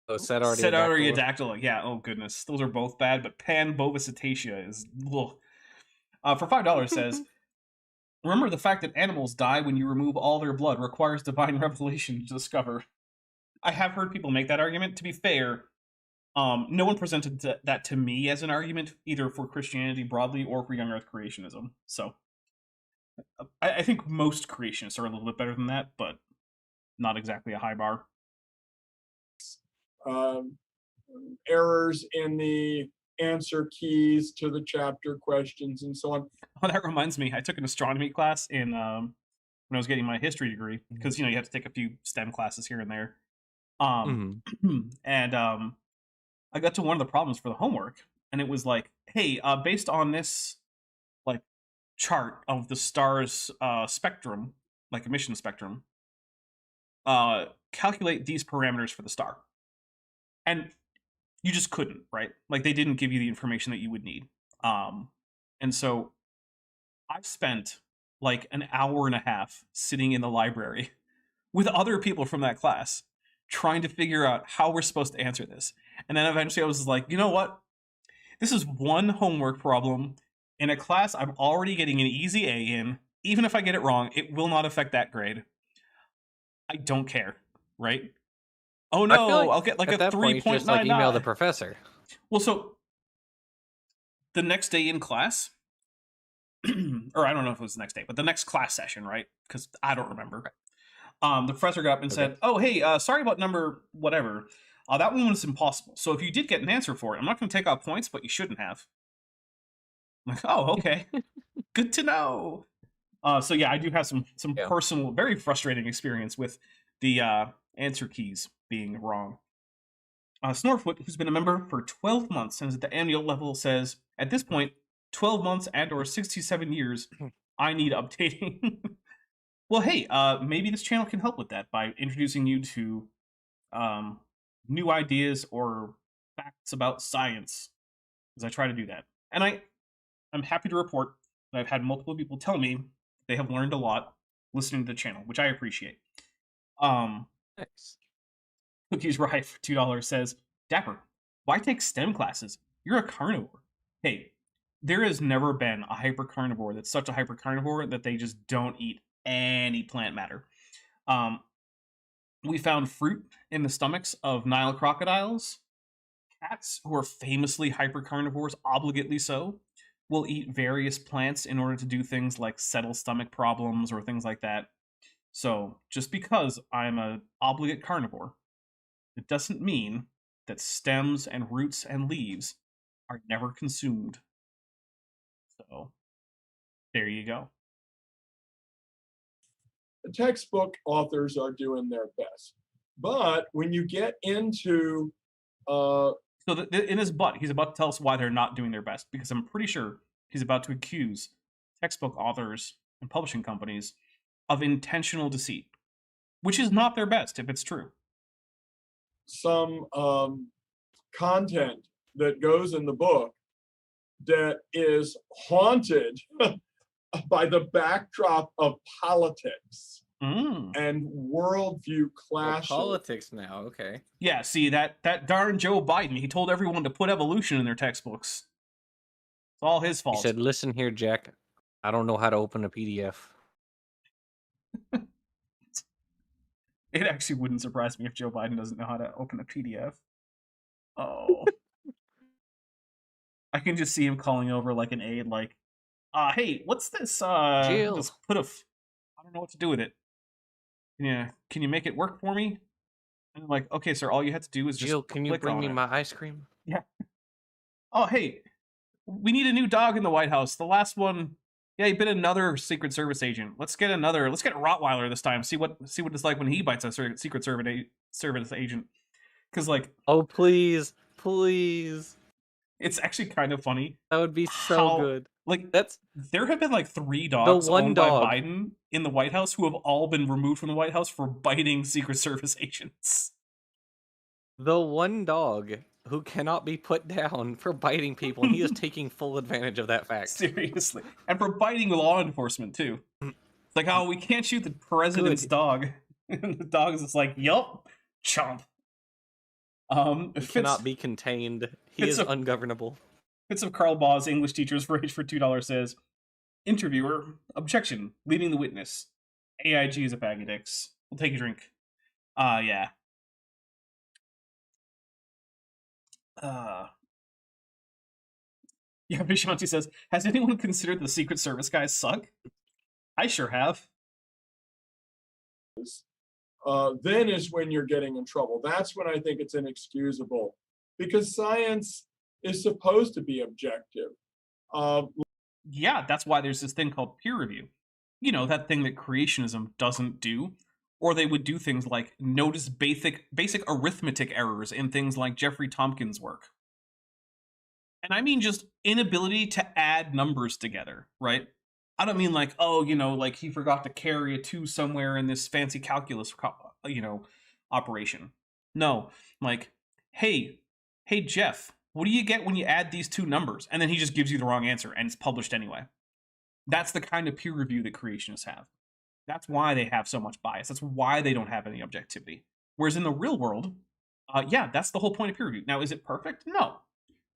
Cetariodactyla. Yeah, oh goodness. Those are both bad, but Panbovicetacea is... for $5 says, remember the fact that animals die when you remove all their blood requires divine revelation to discover. I have heard people make that argument. To be fair, no one presented that to me as an argument, either for Christianity broadly or for young earth creationism. So, I think most creationists are a little bit better than that, but not exactly a high bar. Errors in the answer keys to the chapter questions and so on. Oh, that reminds me. I took an astronomy class in when I was getting my history degree, because you have to take a few STEM classes here and there. And I got to one of the problems for the homework, and it was like, hey, based on this like chart of the star's spectrum, like emission spectrum, calculate these parameters for the star. And you just couldn't, right? Like, they didn't give you the information that you would need. And so I spent like an hour and a half sitting in the library with other people from that class trying to figure out how we're supposed to answer this. And then eventually I was like, you know what? This is one homework problem in a class I'm already getting an easy A in. Even if I get it wrong, it will not affect that grade. I don't care, right? Oh no, I'll get like a 3.99. Just like email the professor. Well, so the next day in class, or I don't know if it was the next day, but the next class session, right? Because I don't remember. The professor got up and said, oh, hey, sorry about number whatever. That one was impossible. So if you did get an answer for it, I'm not going to take out points, but you shouldn't have. I'm like, oh, okay. Good to know. So yeah, I do have some personal, very frustrating experience with the answer keys being wrong. Snorfoot, who's been a member for 12 months and is at the annual level, says, at this point, 12 months and or 67 years, I need updating. Well, hey, maybe this channel can help with that by introducing you to new ideas or facts about science, as I try to do that. And I'm happy to report that I've had multiple people tell me they have learned a lot listening to the channel, which I appreciate. Nice. Cookies Rye for $2 says, Dapper, why take STEM classes? You're a carnivore. Hey, there has never been a hyper-carnivore that's such a hyper-carnivore that they just don't eat any plant matter. We found fruit in the stomachs of Nile crocodiles. Cats, who are famously hyper-carnivores, obligately so, will eat various plants in order to do things like settle stomach problems or things like that. So, just because I'm an obligate carnivore, it doesn't mean that stems and roots and leaves are never consumed. So, there you go. The textbook authors are doing their best. But when you get into... in his butt, he's about to tell us why they're not doing their best, because I'm pretty sure he's about to accuse textbook authors and publishing companies of intentional deceit, which is not their best if it's true. Some content that goes in the book that is haunted by the backdrop of politics and worldview clashes. Politics now, okay. Yeah, see, that darn Joe Biden, he told everyone to put evolution in their textbooks. It's all his fault. He said, listen here, Jack, I don't know how to open a PDF. It actually wouldn't surprise me if Joe Biden doesn't know how to open a PDF. Oh. I can just see him calling over like an aide, like, hey, what's this? Jill. This I don't know what to do with it. Yeah, can you make it work for me? And I'm like, okay, sir, all you have to do is just Jill, can you click bring on me it. my ice cream? Yeah. Oh, hey, we need a new dog in the White House. The last one, yeah, he's been another Secret Service agent. Let's get a Rottweiler this time. See what it's like when he bites a Secret Service agent. Because like, oh please, please, it's actually kind of funny. that would be so good. Like, That's there have been like 3 dogs one owned dog. by Biden in the White House who have all been removed from the White House for biting Secret Service agents. the one dog who cannot be put down for biting people, and he is taking full advantage of that fact. Seriously. And for biting law enforcement, too. It's like, oh, we can't shoot the president's Good. dog. And the dog is just like, yup, chomp. He cannot be contained. He Fitz is of- ungovernable. Fitz of Karl Baugh's English teacher's rage for $2 says, interviewer, objection, leading the witness. AIG is a bag of dicks. We'll take a drink. Yeah. Yeah, Vishanti says, has anyone considered the Secret Service guys suck? I sure have. Then is when you're getting in trouble. That's when I think it's inexcusable, because science is supposed to be objective. Yeah, that's why there's this thing called peer review. You know, that thing that creationism doesn't do. Or they would do things like notice basic arithmetic errors in things like Jeffrey Tompkins' work. And I mean just inability to add numbers together, right? I don't mean like, oh, you know, like he forgot to carry a 2 somewhere in this fancy calculus, operation. No, like, hey, Jeff, what do you get when you add these 2 numbers? And then he just gives you the wrong answer, and it's published anyway. That's the kind of peer review that creationists have. That's why they have so much bias. That's why they don't have any objectivity. Whereas in the real world, yeah, that's the whole point of peer review. Now, is it perfect? No.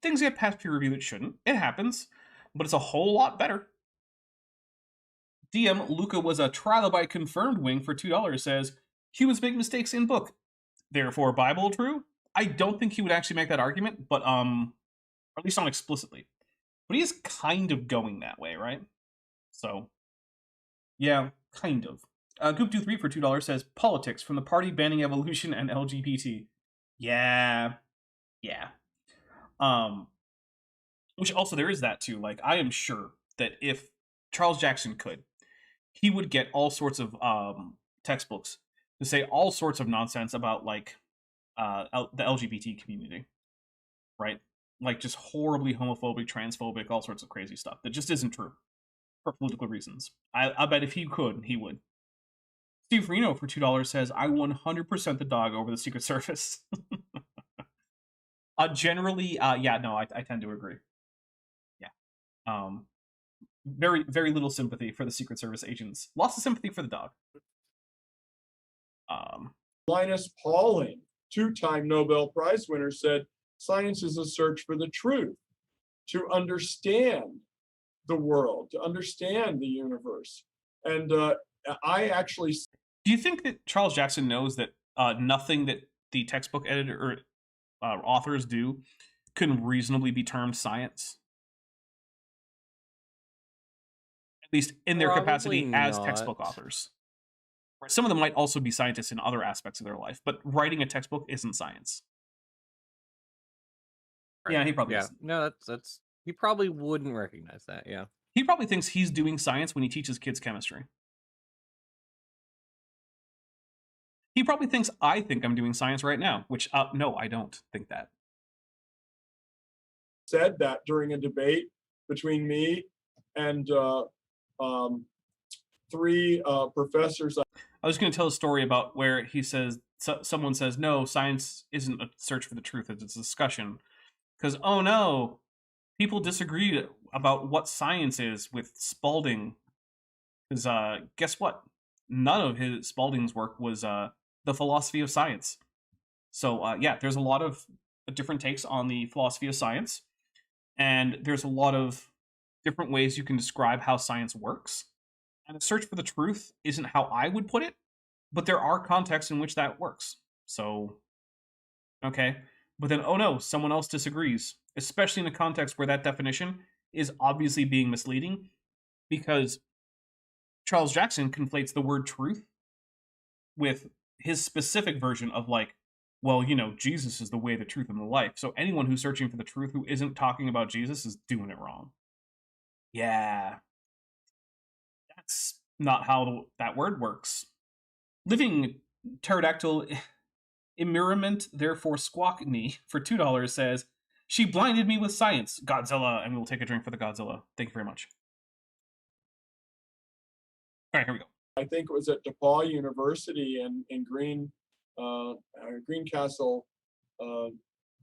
Things get past peer review that shouldn't. It happens. But it's a whole lot better. DM Luca was a trilobite confirmed wing for $2 says, humans make mistakes in book. Therefore, Bible true? I don't think he would actually make that argument, but or at least not explicitly. But he is kind of going that way, right? So, yeah, kind of. Goop23 for $2 says, politics from the party banning evolution and LGBT. Yeah. Which also there is that too. Like, I am sure that if Charles Jackson could, he would get all sorts of textbooks to say all sorts of nonsense about like the LGBT community, right? Like just horribly homophobic, transphobic, all sorts of crazy stuff that just isn't true for political reasons. I bet if he could, he would. Steve Reno for $2 says, I 100% the dog over the Secret Service. Generally, yeah, no, I tend to agree. Yeah. Very, very little sympathy for the Secret Service agents. Lots of sympathy for the dog. Linus Pauling, 2-time Nobel Prize winner, said, science is a search for the truth, to understand the world, to understand the universe. And I actually... Do you think that Charles Jackson knows that nothing that the textbook editor or authors do can reasonably be termed science? At least in their capacity as textbook authors. Some of them might also be scientists in other aspects of their life, but writing a textbook isn't science. Right. Yeah, he probably Yeah, isn't. no, that's he probably wouldn't recognize that. Yeah, He probably thinks he's doing science when he teaches kids chemistry. He probably thinks I think I'm doing science right now, which, no, I don't think that. Said that during a debate between me and 3 professors. I was going to tell a story about where he says, someone says, no, science isn't a search for the truth, it's a discussion. Because, oh no, people disagree about what science is with Spalding. Because guess what? None of Spalding's work was the philosophy of science. So yeah, there's a lot of different takes on the philosophy of science. And there's a lot of different ways you can describe how science works. And a search for the truth isn't how I would put it, but there are contexts in which that works. So, okay. But then, oh no, someone else disagrees, especially in a context where that definition is obviously being misleading, because Charles Jackson conflates the word truth with his specific version of like, well, you know, Jesus is the way, the truth, and the life. So anyone who's searching for the truth who isn't talking about Jesus is doing it wrong. Yeah. That's not how that word works. Living pterodactyl immirament, therefore squawk knee for $2 says, She blinded me with science. Godzilla, and we will take a drink for the Godzilla. Thank you very much. All right, here we go. I think it was at DePaul University in Greencastle,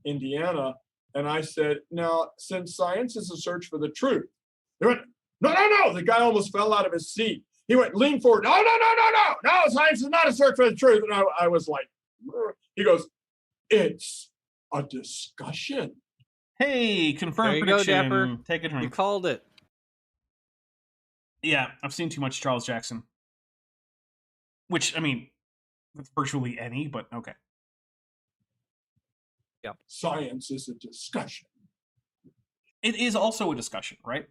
Indiana. And I said, now, since science is a search for the truth, he went, no, no, no. The guy almost fell out of his seat. He went, lean forward. No, no, no, no, no. No, science is not a search for the truth. And I was like, he goes, it's a discussion. Hey, confirmed There you go, prediction. Dapper. Take a You drink. called it. Yeah, I've seen too much Charles Jackson. Which, I mean, with virtually any, but okay. Science is a discussion. It is also a discussion, right?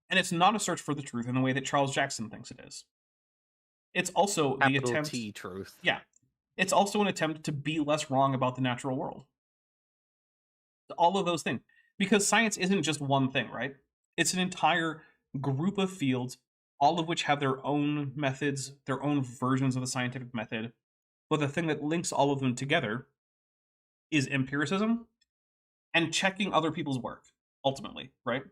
And it's not a search for the truth in the way that Charles Jackson thinks it is. It's also the Capital attempt... T truth. Yeah. It's also an attempt to be less wrong about the natural world. All of those things. Because science isn't just one thing, right? It's an entire group of fields, all of which have their own methods, their own versions of the scientific method. But the thing that links all of them together is empiricism and checking other people's work, ultimately, right?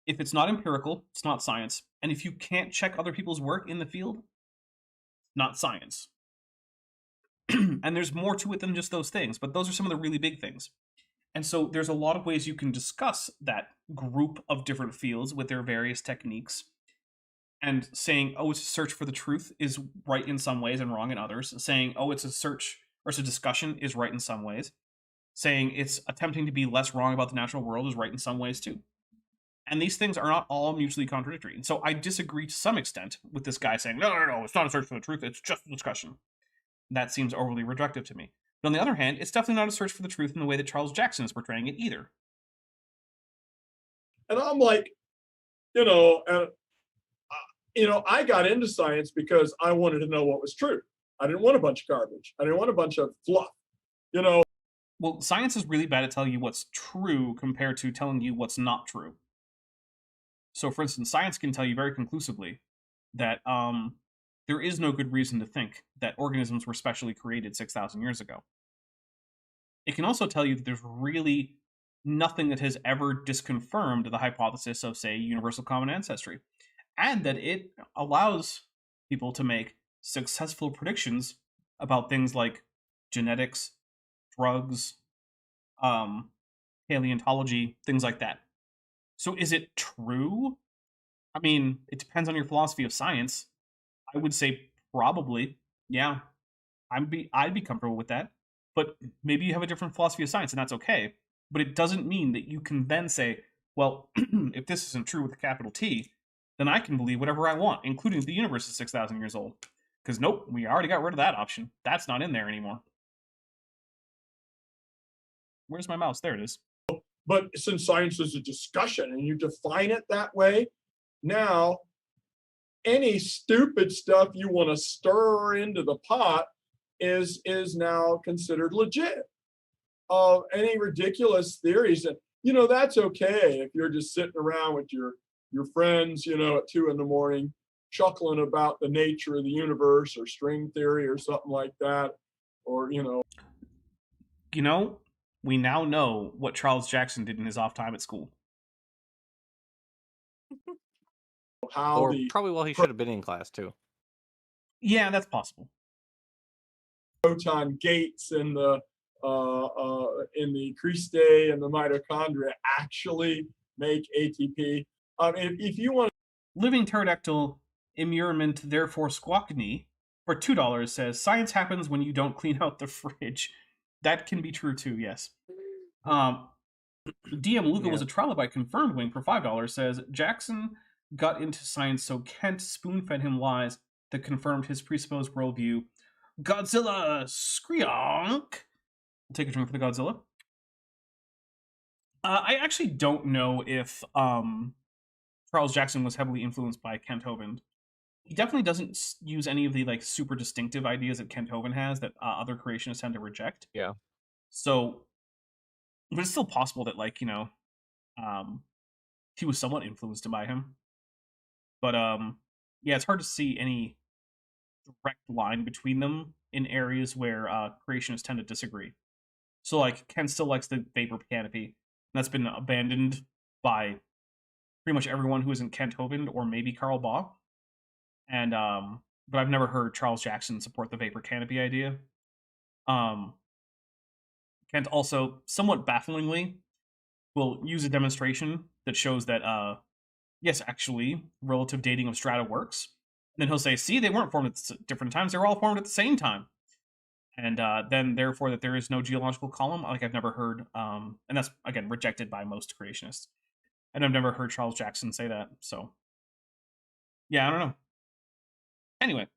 If it's not empirical, it's not science. And if you can't check other people's work in the field, not science. And there's more to it than just those things, but those are some of the really big things. And so there's a lot of ways you can discuss that group of different fields with their various techniques. And saying, oh, it's a search for the truth is right in some ways and wrong in others. Saying, oh, it's a search or it's a discussion is right in some ways. Saying it's attempting to be less wrong about the natural world is right in some ways too. And these things are not all mutually contradictory. And so I disagree to some extent with this guy saying, no, no, no, it's not a search for the truth, it's just a discussion. That seems overly reductive to me. But on the other hand, it's definitely not a search for the truth in the way that Charles Jackson is portraying it either. And I'm like, I got into science because I wanted to know what was true. I didn't want a bunch of garbage. I didn't want a bunch of fluff, Well, science is really bad at telling you what's true compared to telling you what's not true. So, for instance, science can tell you very conclusively that there is no good reason to think that organisms were specially created 6,000 years ago. It can also tell you that there's really nothing that has ever disconfirmed the hypothesis of, say, universal common ancestry, and that it allows people to make successful predictions about things like genetics, drugs, paleontology, things like that. So is it true? I mean, it depends on your philosophy of science. I would say probably, yeah. I'd be comfortable with that. But maybe you have a different philosophy of science, and that's okay. But it doesn't mean that you can then say, well, if this isn't true with a capital T, then I can believe whatever I want, including the universe is 6,000 years old. Because nope, we already got rid of that option. That's not in there anymore. Where's my mouse? There it is. But since science is a discussion and you define it that way, now any stupid stuff you want to stir into the pot is now considered legit. Any ridiculous theories, and that's okay if you're just sitting around with your friends, at 2 a.m, chuckling about the nature of the universe or string theory or something like that, or we now know what Charles Jackson did in his off time at school. Probably while he should have been in class too. Yeah, that's possible. Proton gates in the cristae and the mitochondria actually make ATP. If you want, Living pterodactyl immurement therefore squawkney for $2 says science happens when you don't clean out the fridge. That can be true too, yes. DM Luca was a trilobite confirmed wing for $5 says Jackson got into science so Kent spoon-fed him lies that confirmed his presupposed worldview. Godzilla Screonk. Take a drink for the Godzilla. I actually don't know if Charles Jackson was heavily influenced by Kent Hovind. He definitely doesn't use any of the super distinctive ideas that Kent Hovind has that other creationists tend to reject. Yeah. So, but it's still possible that he was somewhat influenced by him. But yeah, it's hard to see any direct line between them in areas where creationists tend to disagree. So like Kent still likes the vapor canopy, and that's been abandoned by pretty much everyone who isn't Kent Hovind or maybe Karl Baugh. And but I've never heard Charles Jackson support the vapor canopy idea. Kent also, somewhat bafflingly, will use a demonstration that shows that yes, actually, relative dating of strata works. And then he'll say, see, they weren't formed at different times, they were all formed at the same time. And then therefore that there is no geological column. Like I've never heard, and that's again rejected by most creationists. And I've never heard Charles Jackson say that. So yeah, I don't know. Anyway,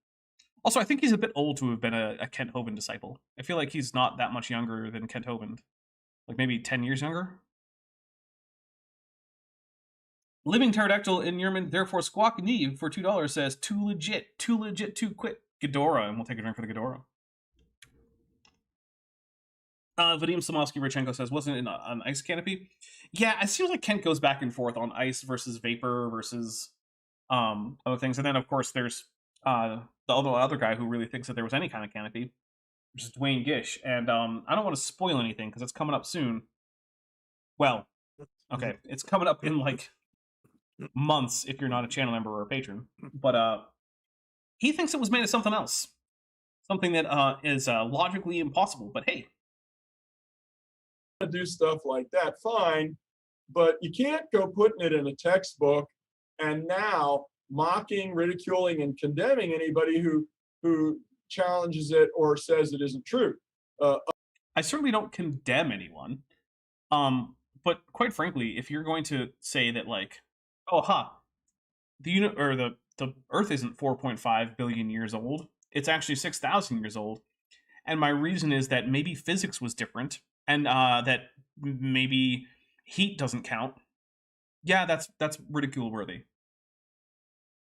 also I think he's a bit old to have been a Kent Hovind disciple. I feel like he's not that much younger than Kent Hovind, like maybe 10 years younger. Living Pterodactyl in Yerman, therefore Squawk Neve for $2 says too legit, too quick. Ghidorah, and we'll take a drink for the Ghidorah. Vadim Samovsky Richenko says, wasn't it an ice canopy? Yeah, it seems like Kent goes back and forth on ice versus vapor versus other things. And then, of course, there's the other guy who really thinks that there was any kind of canopy, which is Dwayne Gish. And I don't want to spoil anything because it's coming up soon. Well, okay, it's coming up in like months if you're not a channel member or a patron. But he thinks it was made of something else. Something that is logically impossible. But hey, do stuff like that, fine, but you can't go putting it in a textbook and now mocking, ridiculing, and condemning anybody who challenges it or says it isn't true. I certainly don't condemn anyone, but quite frankly, if you're going to say that like, oh, the Earth isn't 4.5 billion years old, it's actually 6,000 years old, and my reason is that maybe physics was different. And that maybe heat doesn't count. Yeah, that's ridicule worthy.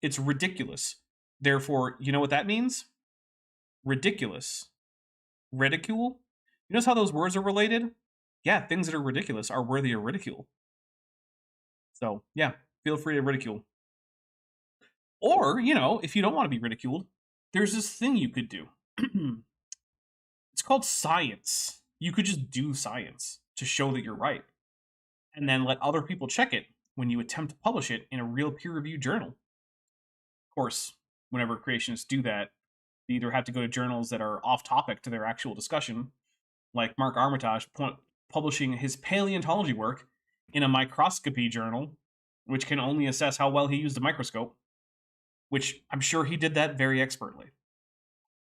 It's ridiculous. Therefore, you know what that means? Ridiculous. Ridicule? You notice how those words are related? Yeah, things that are ridiculous are worthy of ridicule. So, yeah, feel free to ridicule. Or, if you don't want to be ridiculed, there's this thing you could do. It's called science. You could just do science to show that you're right, and then let other people check it when you attempt to publish it in a real peer-reviewed journal. Of course, whenever creationists do that, they either have to go to journals that are off-topic to their actual discussion, like Mark Armitage publishing his paleontology work in a microscopy journal, which can only assess how well he used a microscope, which I'm sure he did that very expertly.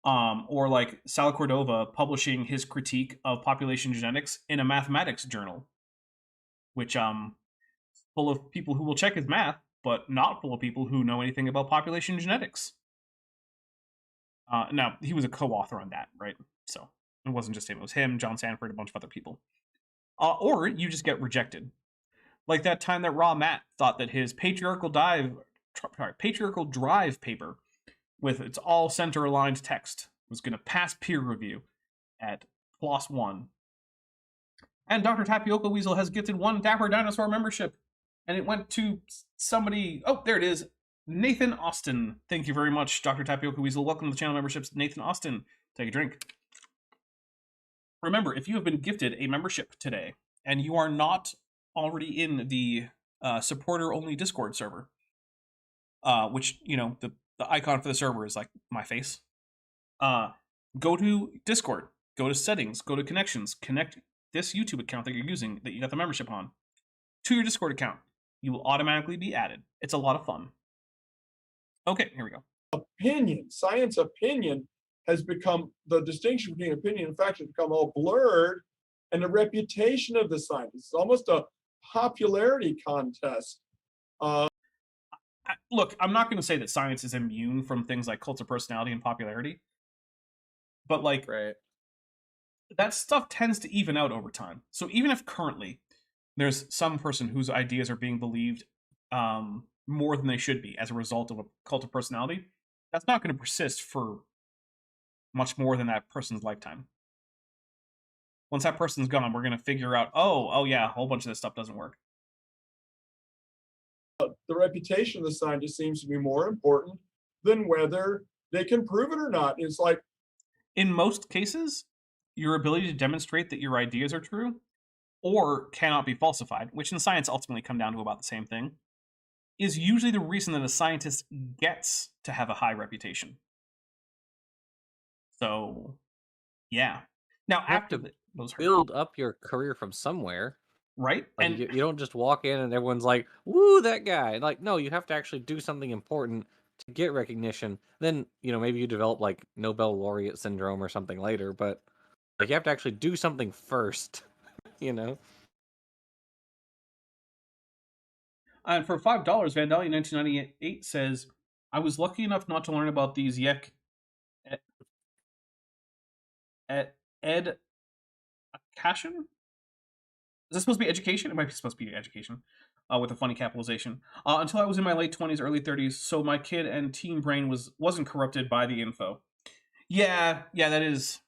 Or like Sal Cordova publishing his critique of population genetics in a mathematics journal, which full of people who will check his math, but not full of people who know anything about population genetics. Now, he was a co-author on that, right? So it wasn't just him. It was him, John Sanford, a bunch of other people. Or you just get rejected. Like that time that Raw Matt thought that his patriarchal drive paper with its all center-aligned text was going to pass peer review at +1. And Dr. Tapioca Weasel has gifted 1 Dapper Dinosaur membership. And it went to somebody... Oh, there it is. Nathan Austin. Thank you very much, Dr. Tapioca Weasel. Welcome to the channel memberships. Nathan Austin. Take a drink. Remember, if you have been gifted a membership today, and you are not already in the supporter-only Discord server, which, the icon for the server is like my face. Go to Discord, go to settings, go to connections, connect this YouTube account that you're using, that you got the membership on, to your Discord account. You will automatically be added. It's a lot of fun. Okay, here we go. Science opinion has become, the distinction between opinion and fact has become all blurred, and the reputation of the scientists is almost a popularity contest. Look, I'm not going to say that science is immune from things like cults of personality and popularity, but like Right. that stuff tends to even out over time. So even if currently there's some person whose ideas are being believed more than they should be as a result of a cult of personality, that's not going to persist for much more than that person's lifetime. Once that person's gone, we're going to figure out, oh yeah, a whole bunch of this stuff doesn't work. The reputation of the scientist seems to be more important than whether they can prove it or not. It's like, in most cases, your ability to demonstrate that your ideas are true or cannot be falsified, which in science ultimately come down to about the same thing, is usually the reason that a scientist gets to have a high reputation. So, yeah. Now, You have after to those hurt, build up your career from somewhere. right? Like And you don't just walk in and everyone's like, "Woo, that guy!" Like, no, you have to actually do something important to get recognition. Then maybe you develop like Nobel laureate syndrome or something later, but like you have to actually do something first. You know. and for $5, Vandalia 1998 says, "I was lucky enough not to learn about these yek at Ed Cashin. Is this supposed to be education? It might be supposed to be education, with a funny capitalization. Until I was in my late 20s, early 30s, so my kid and teen brain wasn't corrupted by the info. Yeah, that is.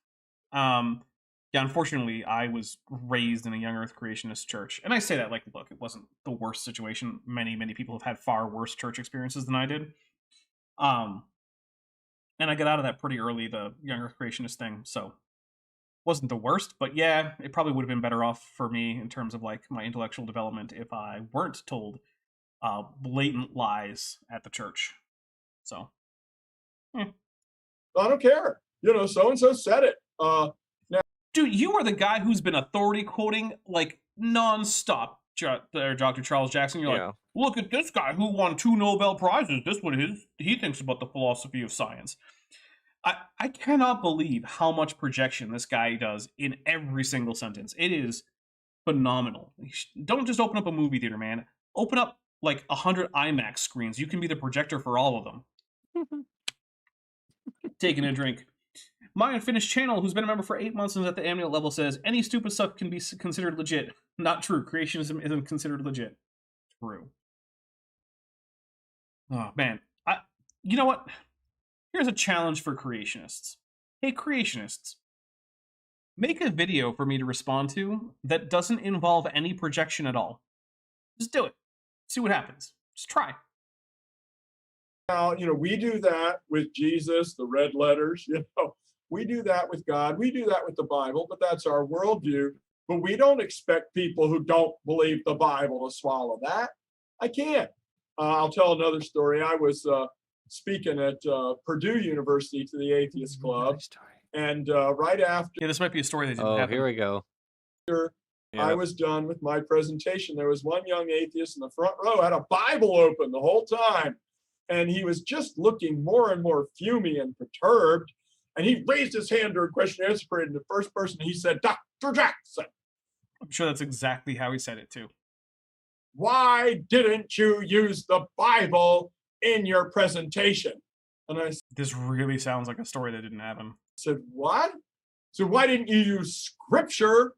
Yeah, unfortunately, I was raised in a young Earth creationist church, and I say that like, look, it wasn't the worst situation. Many people have had far worse church experiences than I did. And I got out of that pretty early, the young Earth creationist thing, so wasn't the worst, but yeah, it probably would have been better off for me in terms of like my intellectual development if I weren't told blatant lies at the church. So, I don't care. So and so said it. dude, you are the guy who's been authority quoting like nonstop, Dr. Charles Jackson. You're Yeah. like, look at this guy who won 2 Nobel Prizes. This is what he thinks about the philosophy of science. I cannot believe how much projection this guy does in every single sentence. It is phenomenal. Don't just open up a movie theater, man. Open up like 100 IMAX screens. You can be the projector for all of them. Taking a drink. My unfinished channel, who's been a member for 8 months and is at the amniote level, says any stupid stuff can be considered legit. Not true. Creationism isn't considered legit. True. Oh man, you know what? Here's a challenge for creationists. Hey, creationists, make a video for me to respond to that doesn't involve any projection at all. Just do it. See what happens. Just try. Now, we do that with Jesus, the red letters, we do that with God, we do that with the Bible, but that's our worldview. But we don't expect people who don't believe the Bible to swallow that. I can't. I'll tell another story. I was speaking at Purdue University to the Atheist Club, and right after. Yeah, this might be a story that didn't Oh, happen. here we go. I was done with my presentation. There was one young atheist in the front row, had a Bible open the whole time. And he was just looking more and more fumy and perturbed. And he raised his hand during question and answer period. And the first person he said, Dr. Jackson. I'm sure that's exactly how he said it too. Why didn't you use the Bible in your presentation? And I This really sounds like a story that didn't happen. said, what? So why didn't you use scripture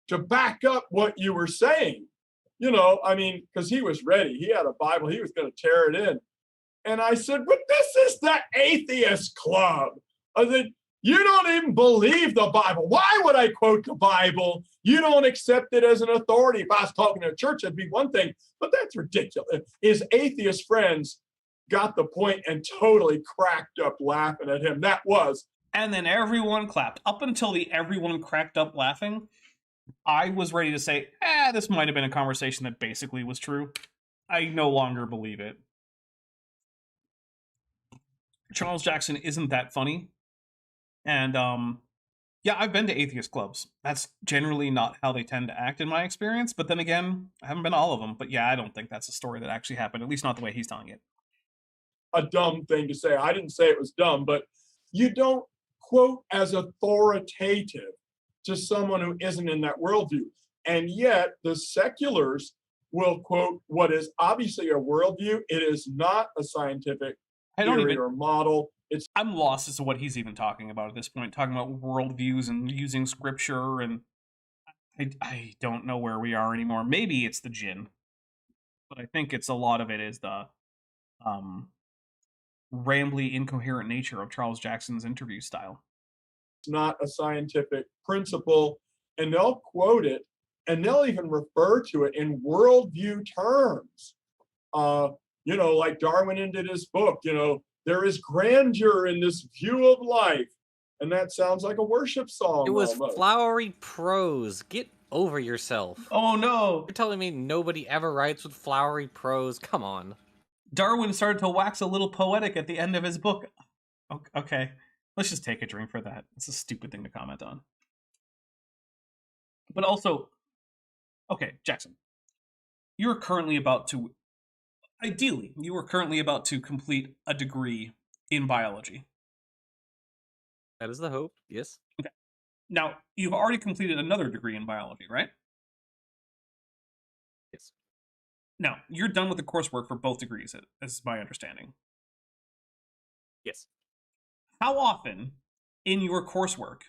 to back up what you were saying? Because he was ready. He had a Bible. He was going to tear it in. And I said, but this is the Atheist Club. I said, you don't even believe the Bible. Why would I quote the Bible? You don't accept it as an authority. If I was talking to a church, that'd be one thing, but that's ridiculous. His atheist friends got the point and totally cracked up laughing at him. And then everyone clapped. Up until everyone cracked up laughing, I was ready to say, this might have been a conversation that basically was true. I no longer believe it. Charles Jackson isn't that funny. And, yeah, I've been to atheist clubs. That's generally not how they tend to act in my experience. But then again, I haven't been to all of them. But yeah, I don't think that's a story that actually happened, at least not the way he's telling it. A dumb thing to say. I didn't say it was dumb, but you don't quote as authoritative to someone who isn't in that worldview. And yet the seculars will quote what is obviously a worldview. It is not a scientific theory or model. I'm lost as to what he's even talking about at this point, talking about worldviews and using scripture, and I don't know where we are anymore. Maybe it's the gin, but I think a lot of it is the rambly, incoherent nature of Charles Jackson's interview style. It's not a scientific principle, and they'll quote it, and they'll even refer to it in worldview terms. Like Darwin ended his book, there is grandeur in this view of life. and that sounds like a worship song. It was almost. flowery prose. Get over yourself. Oh no! You're telling me nobody ever writes with flowery prose? Come on. Darwin started to wax a little poetic at the end of his book. Okay, let's just take a drink for that. It's a stupid thing to comment on. But also, okay, Jackson, you're currently about to, ideally, you are currently about to complete a degree in biology. That is the hope. Yes. Okay. Now, you've already completed another degree in biology, right? Yes. Now, you're done with the coursework for both degrees, as my understanding. Yes. How often in your coursework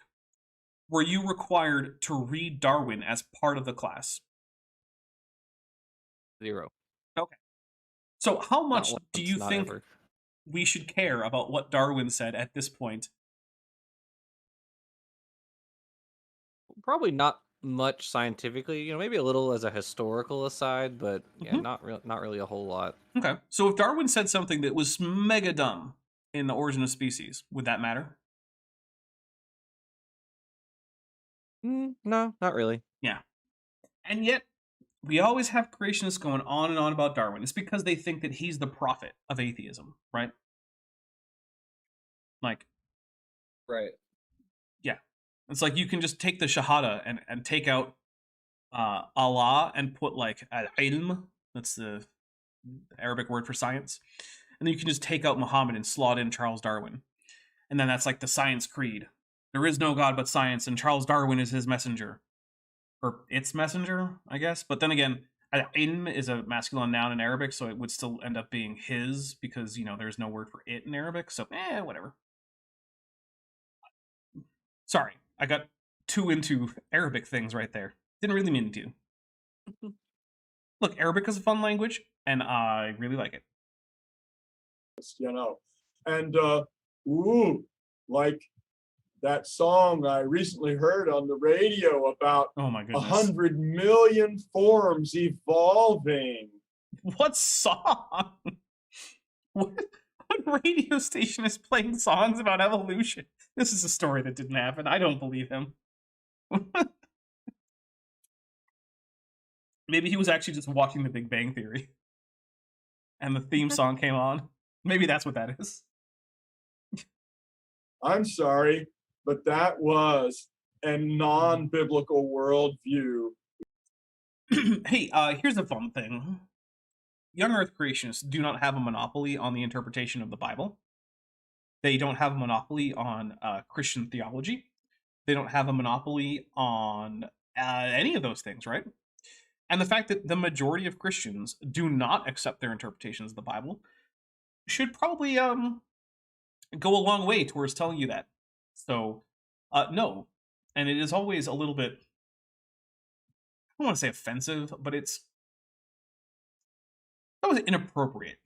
were you required to read Darwin as part of the class? 0. Okay. So how much Not do once, you not think ever. we should care about what Darwin said at this point? Probably not much scientifically. You know, maybe a little as a historical aside, but yeah, Mhm. not really a whole lot. Okay. So if Darwin said something that was mega dumb in The Origin of Species, would that matter? No, not really. Yeah. And yet, we always have creationists going on and on about Darwin. It's because they think that he's the prophet of atheism, right? Like, Right. yeah. It's like you can just take the Shahada and take out Allah and put like al-ilm, that's the Arabic word for science. And then you can just take out Muhammad and slot in Charles Darwin. And then that's like the science creed. There is no God but science, and Charles Darwin is his messenger. Or its messenger, I guess. But then again, al-ilm is a masculine noun in Arabic, so it would still end up being his, because, you know, there's no word for it in Arabic, so whatever. Sorry, I got too into Arabic things right there. Didn't really mean to. Look, Arabic is a fun language, and I really like it. You know, and like that song I recently heard on the radio about Oh my goodness. 100 million forms evolving. What song? What radio station is playing songs about evolution? This is a story that didn't happen. I don't believe him. Maybe he was actually just watching The Big Bang Theory. And the theme song came on. Maybe that's what that is. I'm sorry, but that was a non-biblical worldview. Hey, here's a fun thing. Young Earth creationists do not have a monopoly on the interpretation of the Bible. They don't have a monopoly on Christian theology. They don't have a monopoly on any of those things, right? And the fact that the majority of Christians do not accept their interpretations of the Bible should probably go a long way towards telling you that. So, no. And it is always a little bit, I don't want to say offensive, but it's always inappropriate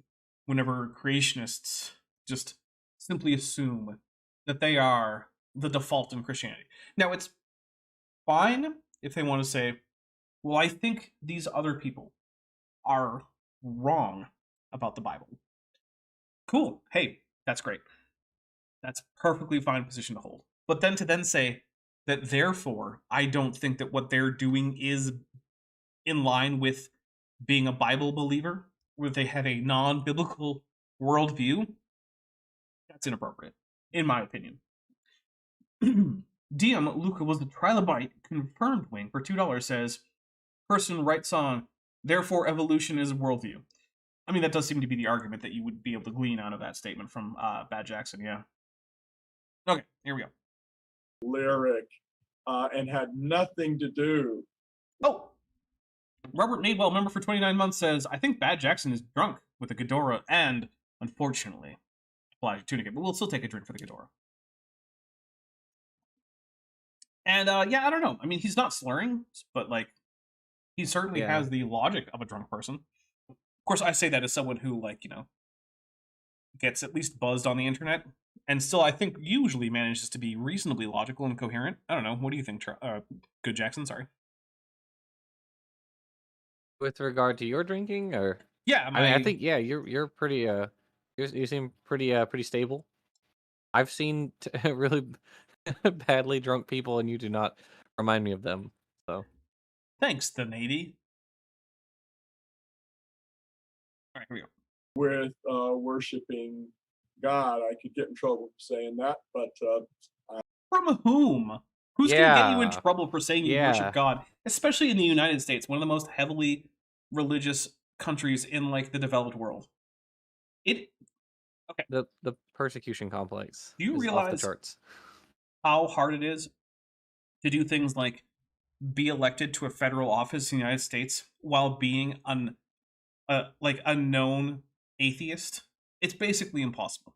whenever creationists just simply assume that they are the default in Christianity. Now, it's fine if they want to say, well, I think these other people are wrong about the Bible. Cool. Hey, that's great. That's perfectly fine position to hold. But then to say that therefore I don't think that what they're doing is in line with being a Bible believer, where they have a non-biblical worldview, that's inappropriate, in my opinion. DM Luca was the Trilobite confirmed wing for $2 says, person writes song, therefore evolution is a worldview. I mean, that does seem to be the argument that you would be able to glean out of that statement from Bad Jackson, yeah. Okay, here we go. Lyric, and had nothing to do. Oh! Robert Nadewell, member for 29 months, says, I think Bad Jackson is drunk with the Ghidorah and, unfortunately, Elijah Tunicate, but we'll still take a drink for the Ghidorah. And, yeah, I don't know. I mean, he's not slurring, but, like, he certainly has the logic of a drunk person. Of course, I say that as someone who, like, you know, gets at least buzzed on the internet, and still, I think, usually manages to be reasonably logical and coherent. I don't know. What do you think, Good Jackson? Sorry. With regard to your drinking, or yeah, I mean, I think you're pretty you seem pretty stable. I've seen really badly drunk people, and you do not remind me of them. So Thanks, the Navy. All right, here we go. with worshiping God. I could get in trouble for saying that, but From whom? Who's going to get you in Yeah. trouble for saying you Yeah. worship God? Especially in the United States, one of the most heavily religious countries in like the developed world. the persecution complex Do you is off the realize charts. how hard it is to do things like be elected to a federal office in the United States while being like a known atheist? It's basically impossible.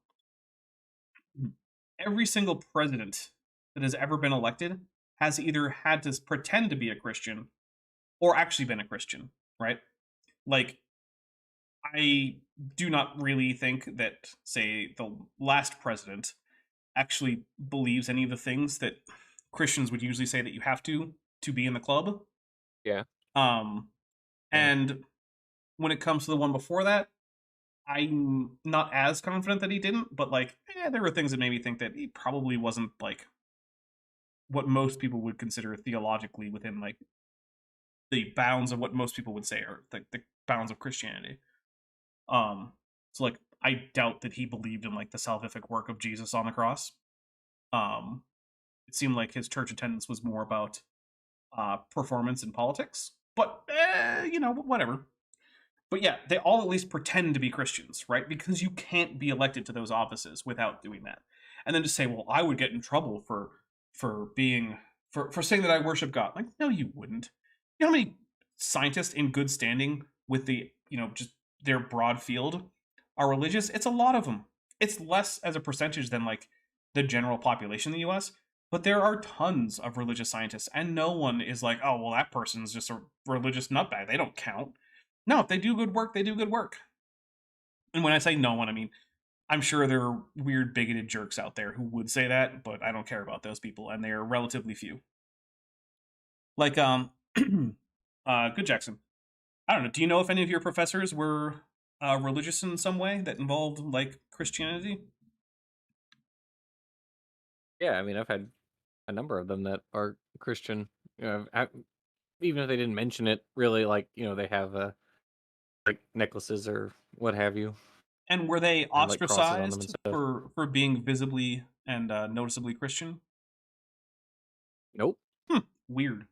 Every single president that has ever been elected has either had to pretend to be a Christian or actually been a Christian, right? Like, I do not really think that, say, the last president actually believes any of the things that Christians would usually say that you have to be in the club. Yeah. Um, Yeah. and when it comes to the one before that, I'm not as confident that he didn't, but like, there were things that made me think that he probably wasn't like what most people would consider theologically within like the bounds of what most people would say are the bounds of Christianity. So like, I doubt that he believed in like the salvific work of Jesus on the cross. It seemed like his church attendance was more about performance and politics, but whatever. But yeah, they all at least pretend to be Christians, right? Because you can't be elected to those offices without doing that. And then to say, well, I would get in trouble for being for saying that I worship God. Like, no, you wouldn't. You know how many scientists in good standing with the, just their broad field are religious? It's a lot of them. It's less as a percentage than like the general population in the US, but there are tons of religious scientists, and no one is like, oh, well, that person's just a religious nutbag. They don't count. No, if they do good work, they do good work. And when I say no one, I mean, I'm sure there are weird, bigoted jerks out there who would say that, but I don't care about those people, and they are relatively few. Like, Good Jackson. I don't know. Do you know if any of your professors were religious in some way that involved like Christianity? Yeah, I mean, I've had a number of them that are Christian. Even if they didn't mention it, really, like they have like necklaces or what have you, And were they and like crosses on them and ostracized stuff. for being visibly and noticeably Christian? Nope. Weird.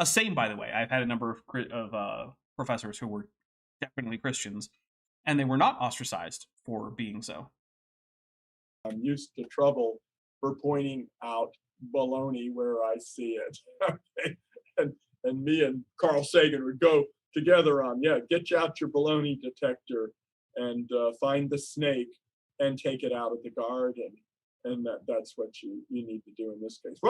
Same, by the way. I've had a number of professors who were definitely Christians, and they were not ostracized for being so. I'm used to trouble for pointing out baloney where I see it. Okay? And me and Carl Sagan would go together on, get out your baloney detector and find the snake and take it out of the garden. And that's what you need to do in this case.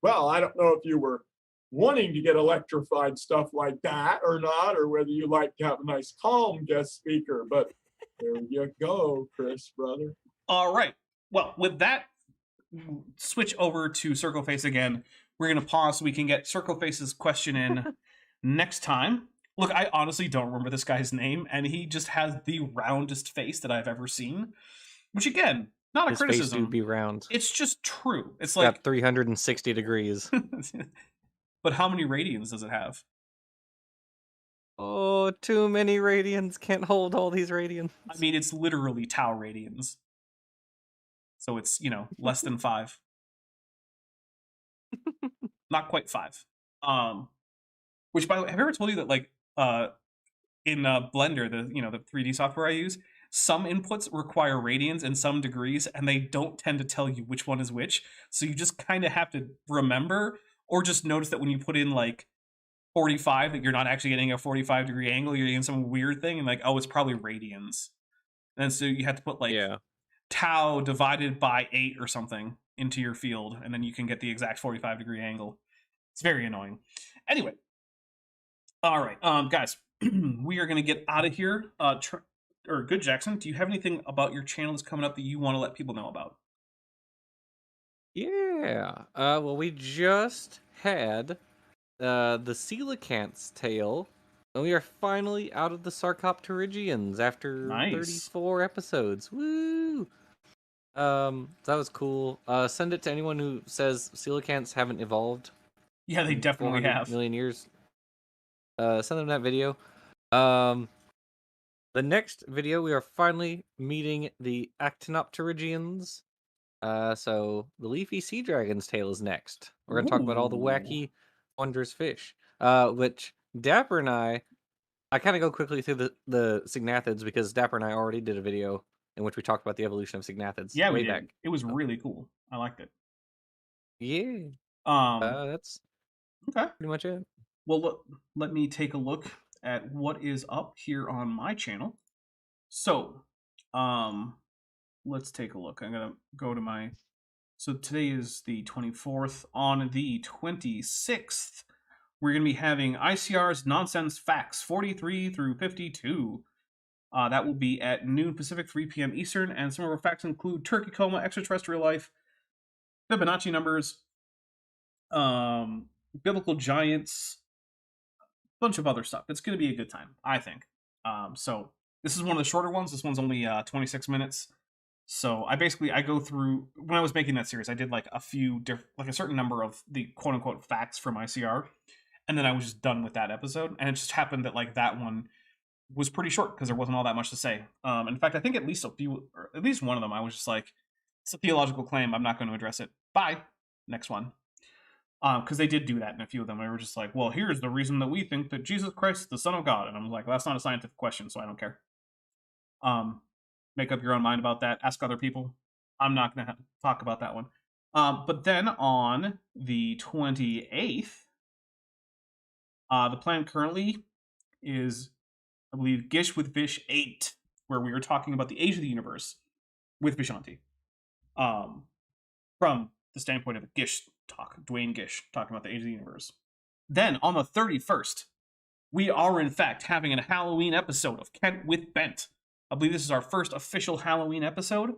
Well, I don't know if you were wanting to get electrified stuff like that or not, or whether you like to have a nice calm guest speaker, but there you go, Chris, brother. All right. Well, with that, switch over to Circle Face again. We're going to pause so we can get Circle Face's question in next time. Look, I honestly don't remember this guy's name, and he just has the roundest face that I've ever seen. Which, again, not His a criticism. face do be round. It's just true. It's Got like 360 degrees. But how many radians does it have? Oh, too many radians. Can't hold all these radians. I mean, it's literally tau radians. So it's, less than 5. Not quite 5. Which, by the way, have I ever told you that, like, in Blender, the 3D software I use, some inputs require radians and some degrees, and they don't tend to tell you which one is which. So you just kind of have to remember, or just notice that when you put in, like, 45, that you're not actually getting a 45-degree angle, you're getting some weird thing, and like, oh, it's probably radians. And so you have to put, like, tau divided by 8 or something into your field, and then you can get the exact 45-degree angle. It's very annoying. Anyway. All right, guys, we are going to get out of here. Good Jackson, do you have anything about your channel that's coming up that you want to let people know about? Yeah. Well, we just had the coelacanth's tail, and we are finally out of the Sarcopterygians after Nice. 34 episodes. Woo! That was cool. Send it to anyone who says coelacanths haven't evolved. Yeah, they in definitely 400 have. million years. Send them that video. The next video, we are finally meeting the Actinopterygians. So the leafy sea dragon's tail is next. We're gonna talk about all the wacky, wondrous fish. Which Dapper and I kind of go quickly through the Signathids because Dapper and I already did a video in which we talked about the evolution of Signathids. Yeah, we way did. back. It was really cool. I liked it. Yeah. That's Okay. pretty much it. Well, let me take a look at what is up here on my channel. So, let's take a look. I'm gonna go to my. So today is the 24th. On the 26th, we're gonna be having ICR's Nonsense Facts 43 through 52. That will be at noon Pacific, 3 p.m. Eastern, and some of our facts include turkey coma, extraterrestrial life, Fibonacci numbers, biblical giants, bunch of other stuff. It's going to be a good time, I think. So this is one of the shorter ones. This one's only 26 minutes. So I go through, when I was making that series, I did like a few like a certain number of the quote unquote facts from ICR, and then I was just done with that episode. And it just happened that like that one was pretty short because there wasn't all that much to say. In fact, I think at least at least one of them, I was just like, it's a theological claim. I'm not going to address it. Bye. Next one. Because they did do that in a few of them. They were just like, well, here's the reason that we think that Jesus Christ is the Son of God. And I'm like, well, that's not a scientific question, so I don't care. Make up your own mind about that. Ask other people. I'm not going to talk about that one. But then on the 28th, the plan currently is, I believe, Gish with Vish 8, where we are talking about the age of the universe with Vishanti. From the standpoint of a Gish talk, Dwayne Gish, talking about the age of the universe. Then, on the 31st, we are, in fact, having a Halloween episode of Kent with Bent. I believe this is our first official Halloween episode,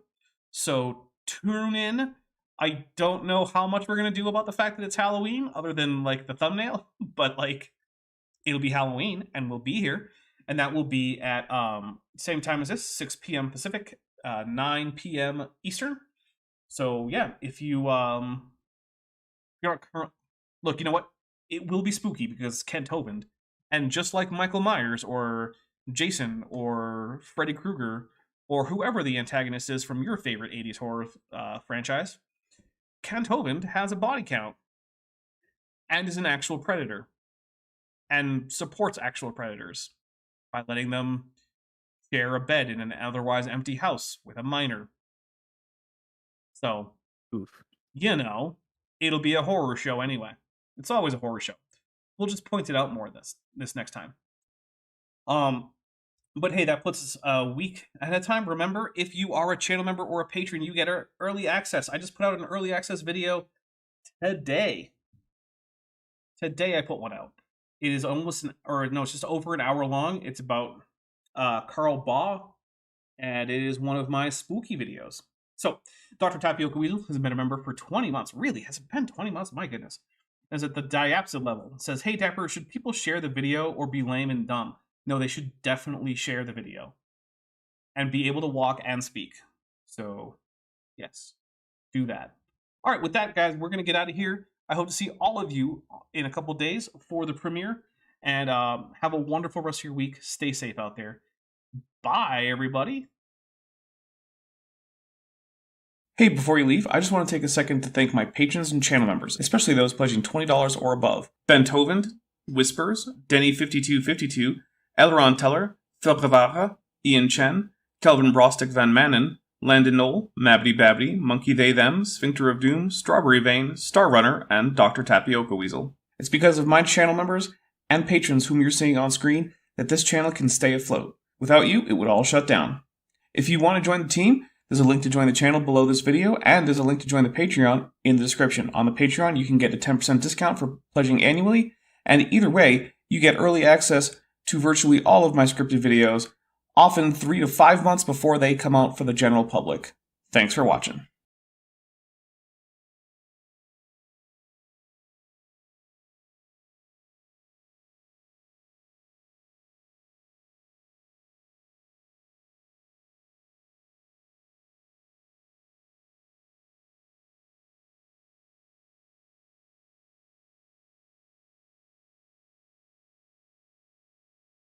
so tune in. I don't know how much we're going to do about the fact that it's Halloween, other than, like, the thumbnail, but, like, it'll be Halloween, and we'll be here, and that will be at same time as this, 6 p.m. Pacific, 9 p.m. Eastern. So, yeah, if you, look, you know what? It will be spooky because Kent opened. And just like Michael Myers or Jason or Freddy Krueger or whoever the antagonist is from your favorite 80s horror franchise, Kent Hovind has a body count and is an actual predator and supports actual predators by letting them share a bed in an otherwise empty house with a minor. So, you know, it'll be a horror show anyway. It's always a horror show. We'll just point it out more this next time. But hey, that puts us a week at a time. Remember, if you are a channel member or a patron, you get early access. I just put out an early access video today. Today I put one out. It is it's just over an hour long. It's about Carl Baugh, and it is one of my spooky videos. So, Dr. Tapioca Weasel has been a member for 20 months. Really? Has it been 20 months? My goodness. Is at the diapsid level. It says, hey, Dapper, should people share the video or be lame and dumb? No, they should definitely share the video. And be able to walk and speak. So, yes. Do that. All right, with that, guys, we're going to get out of here. I hope to see all of you in a couple days for the premiere. And have a wonderful rest of your week. Stay safe out there. Bye, everybody. Hey, before you leave, I just want to take a second to thank my patrons and channel members, especially those pledging $20 or above. Ben Tovind, Whispers, Denny5252, Elron Teller, Phil Brevara, Ian Chen, Kelvin Brostick Van Manen, Landon Knoll, Mabbity Babbity, Monkey They Them, Sphincter of Doom, Strawberry Vein, Star Runner, and Dr. Tapioca Weasel. It's because of my channel members and patrons whom you're seeing on screen that this channel can stay afloat. Without you, it would all shut down. If you want to join the team, there's a link to join the channel below this video, and there's a link to join the Patreon in the description. On the Patreon, you can get a 10% discount for pledging annually, and either way, you get early access to virtually all of my scripted videos, often 3 to 5 months before they come out for the general public. Thanks for watching.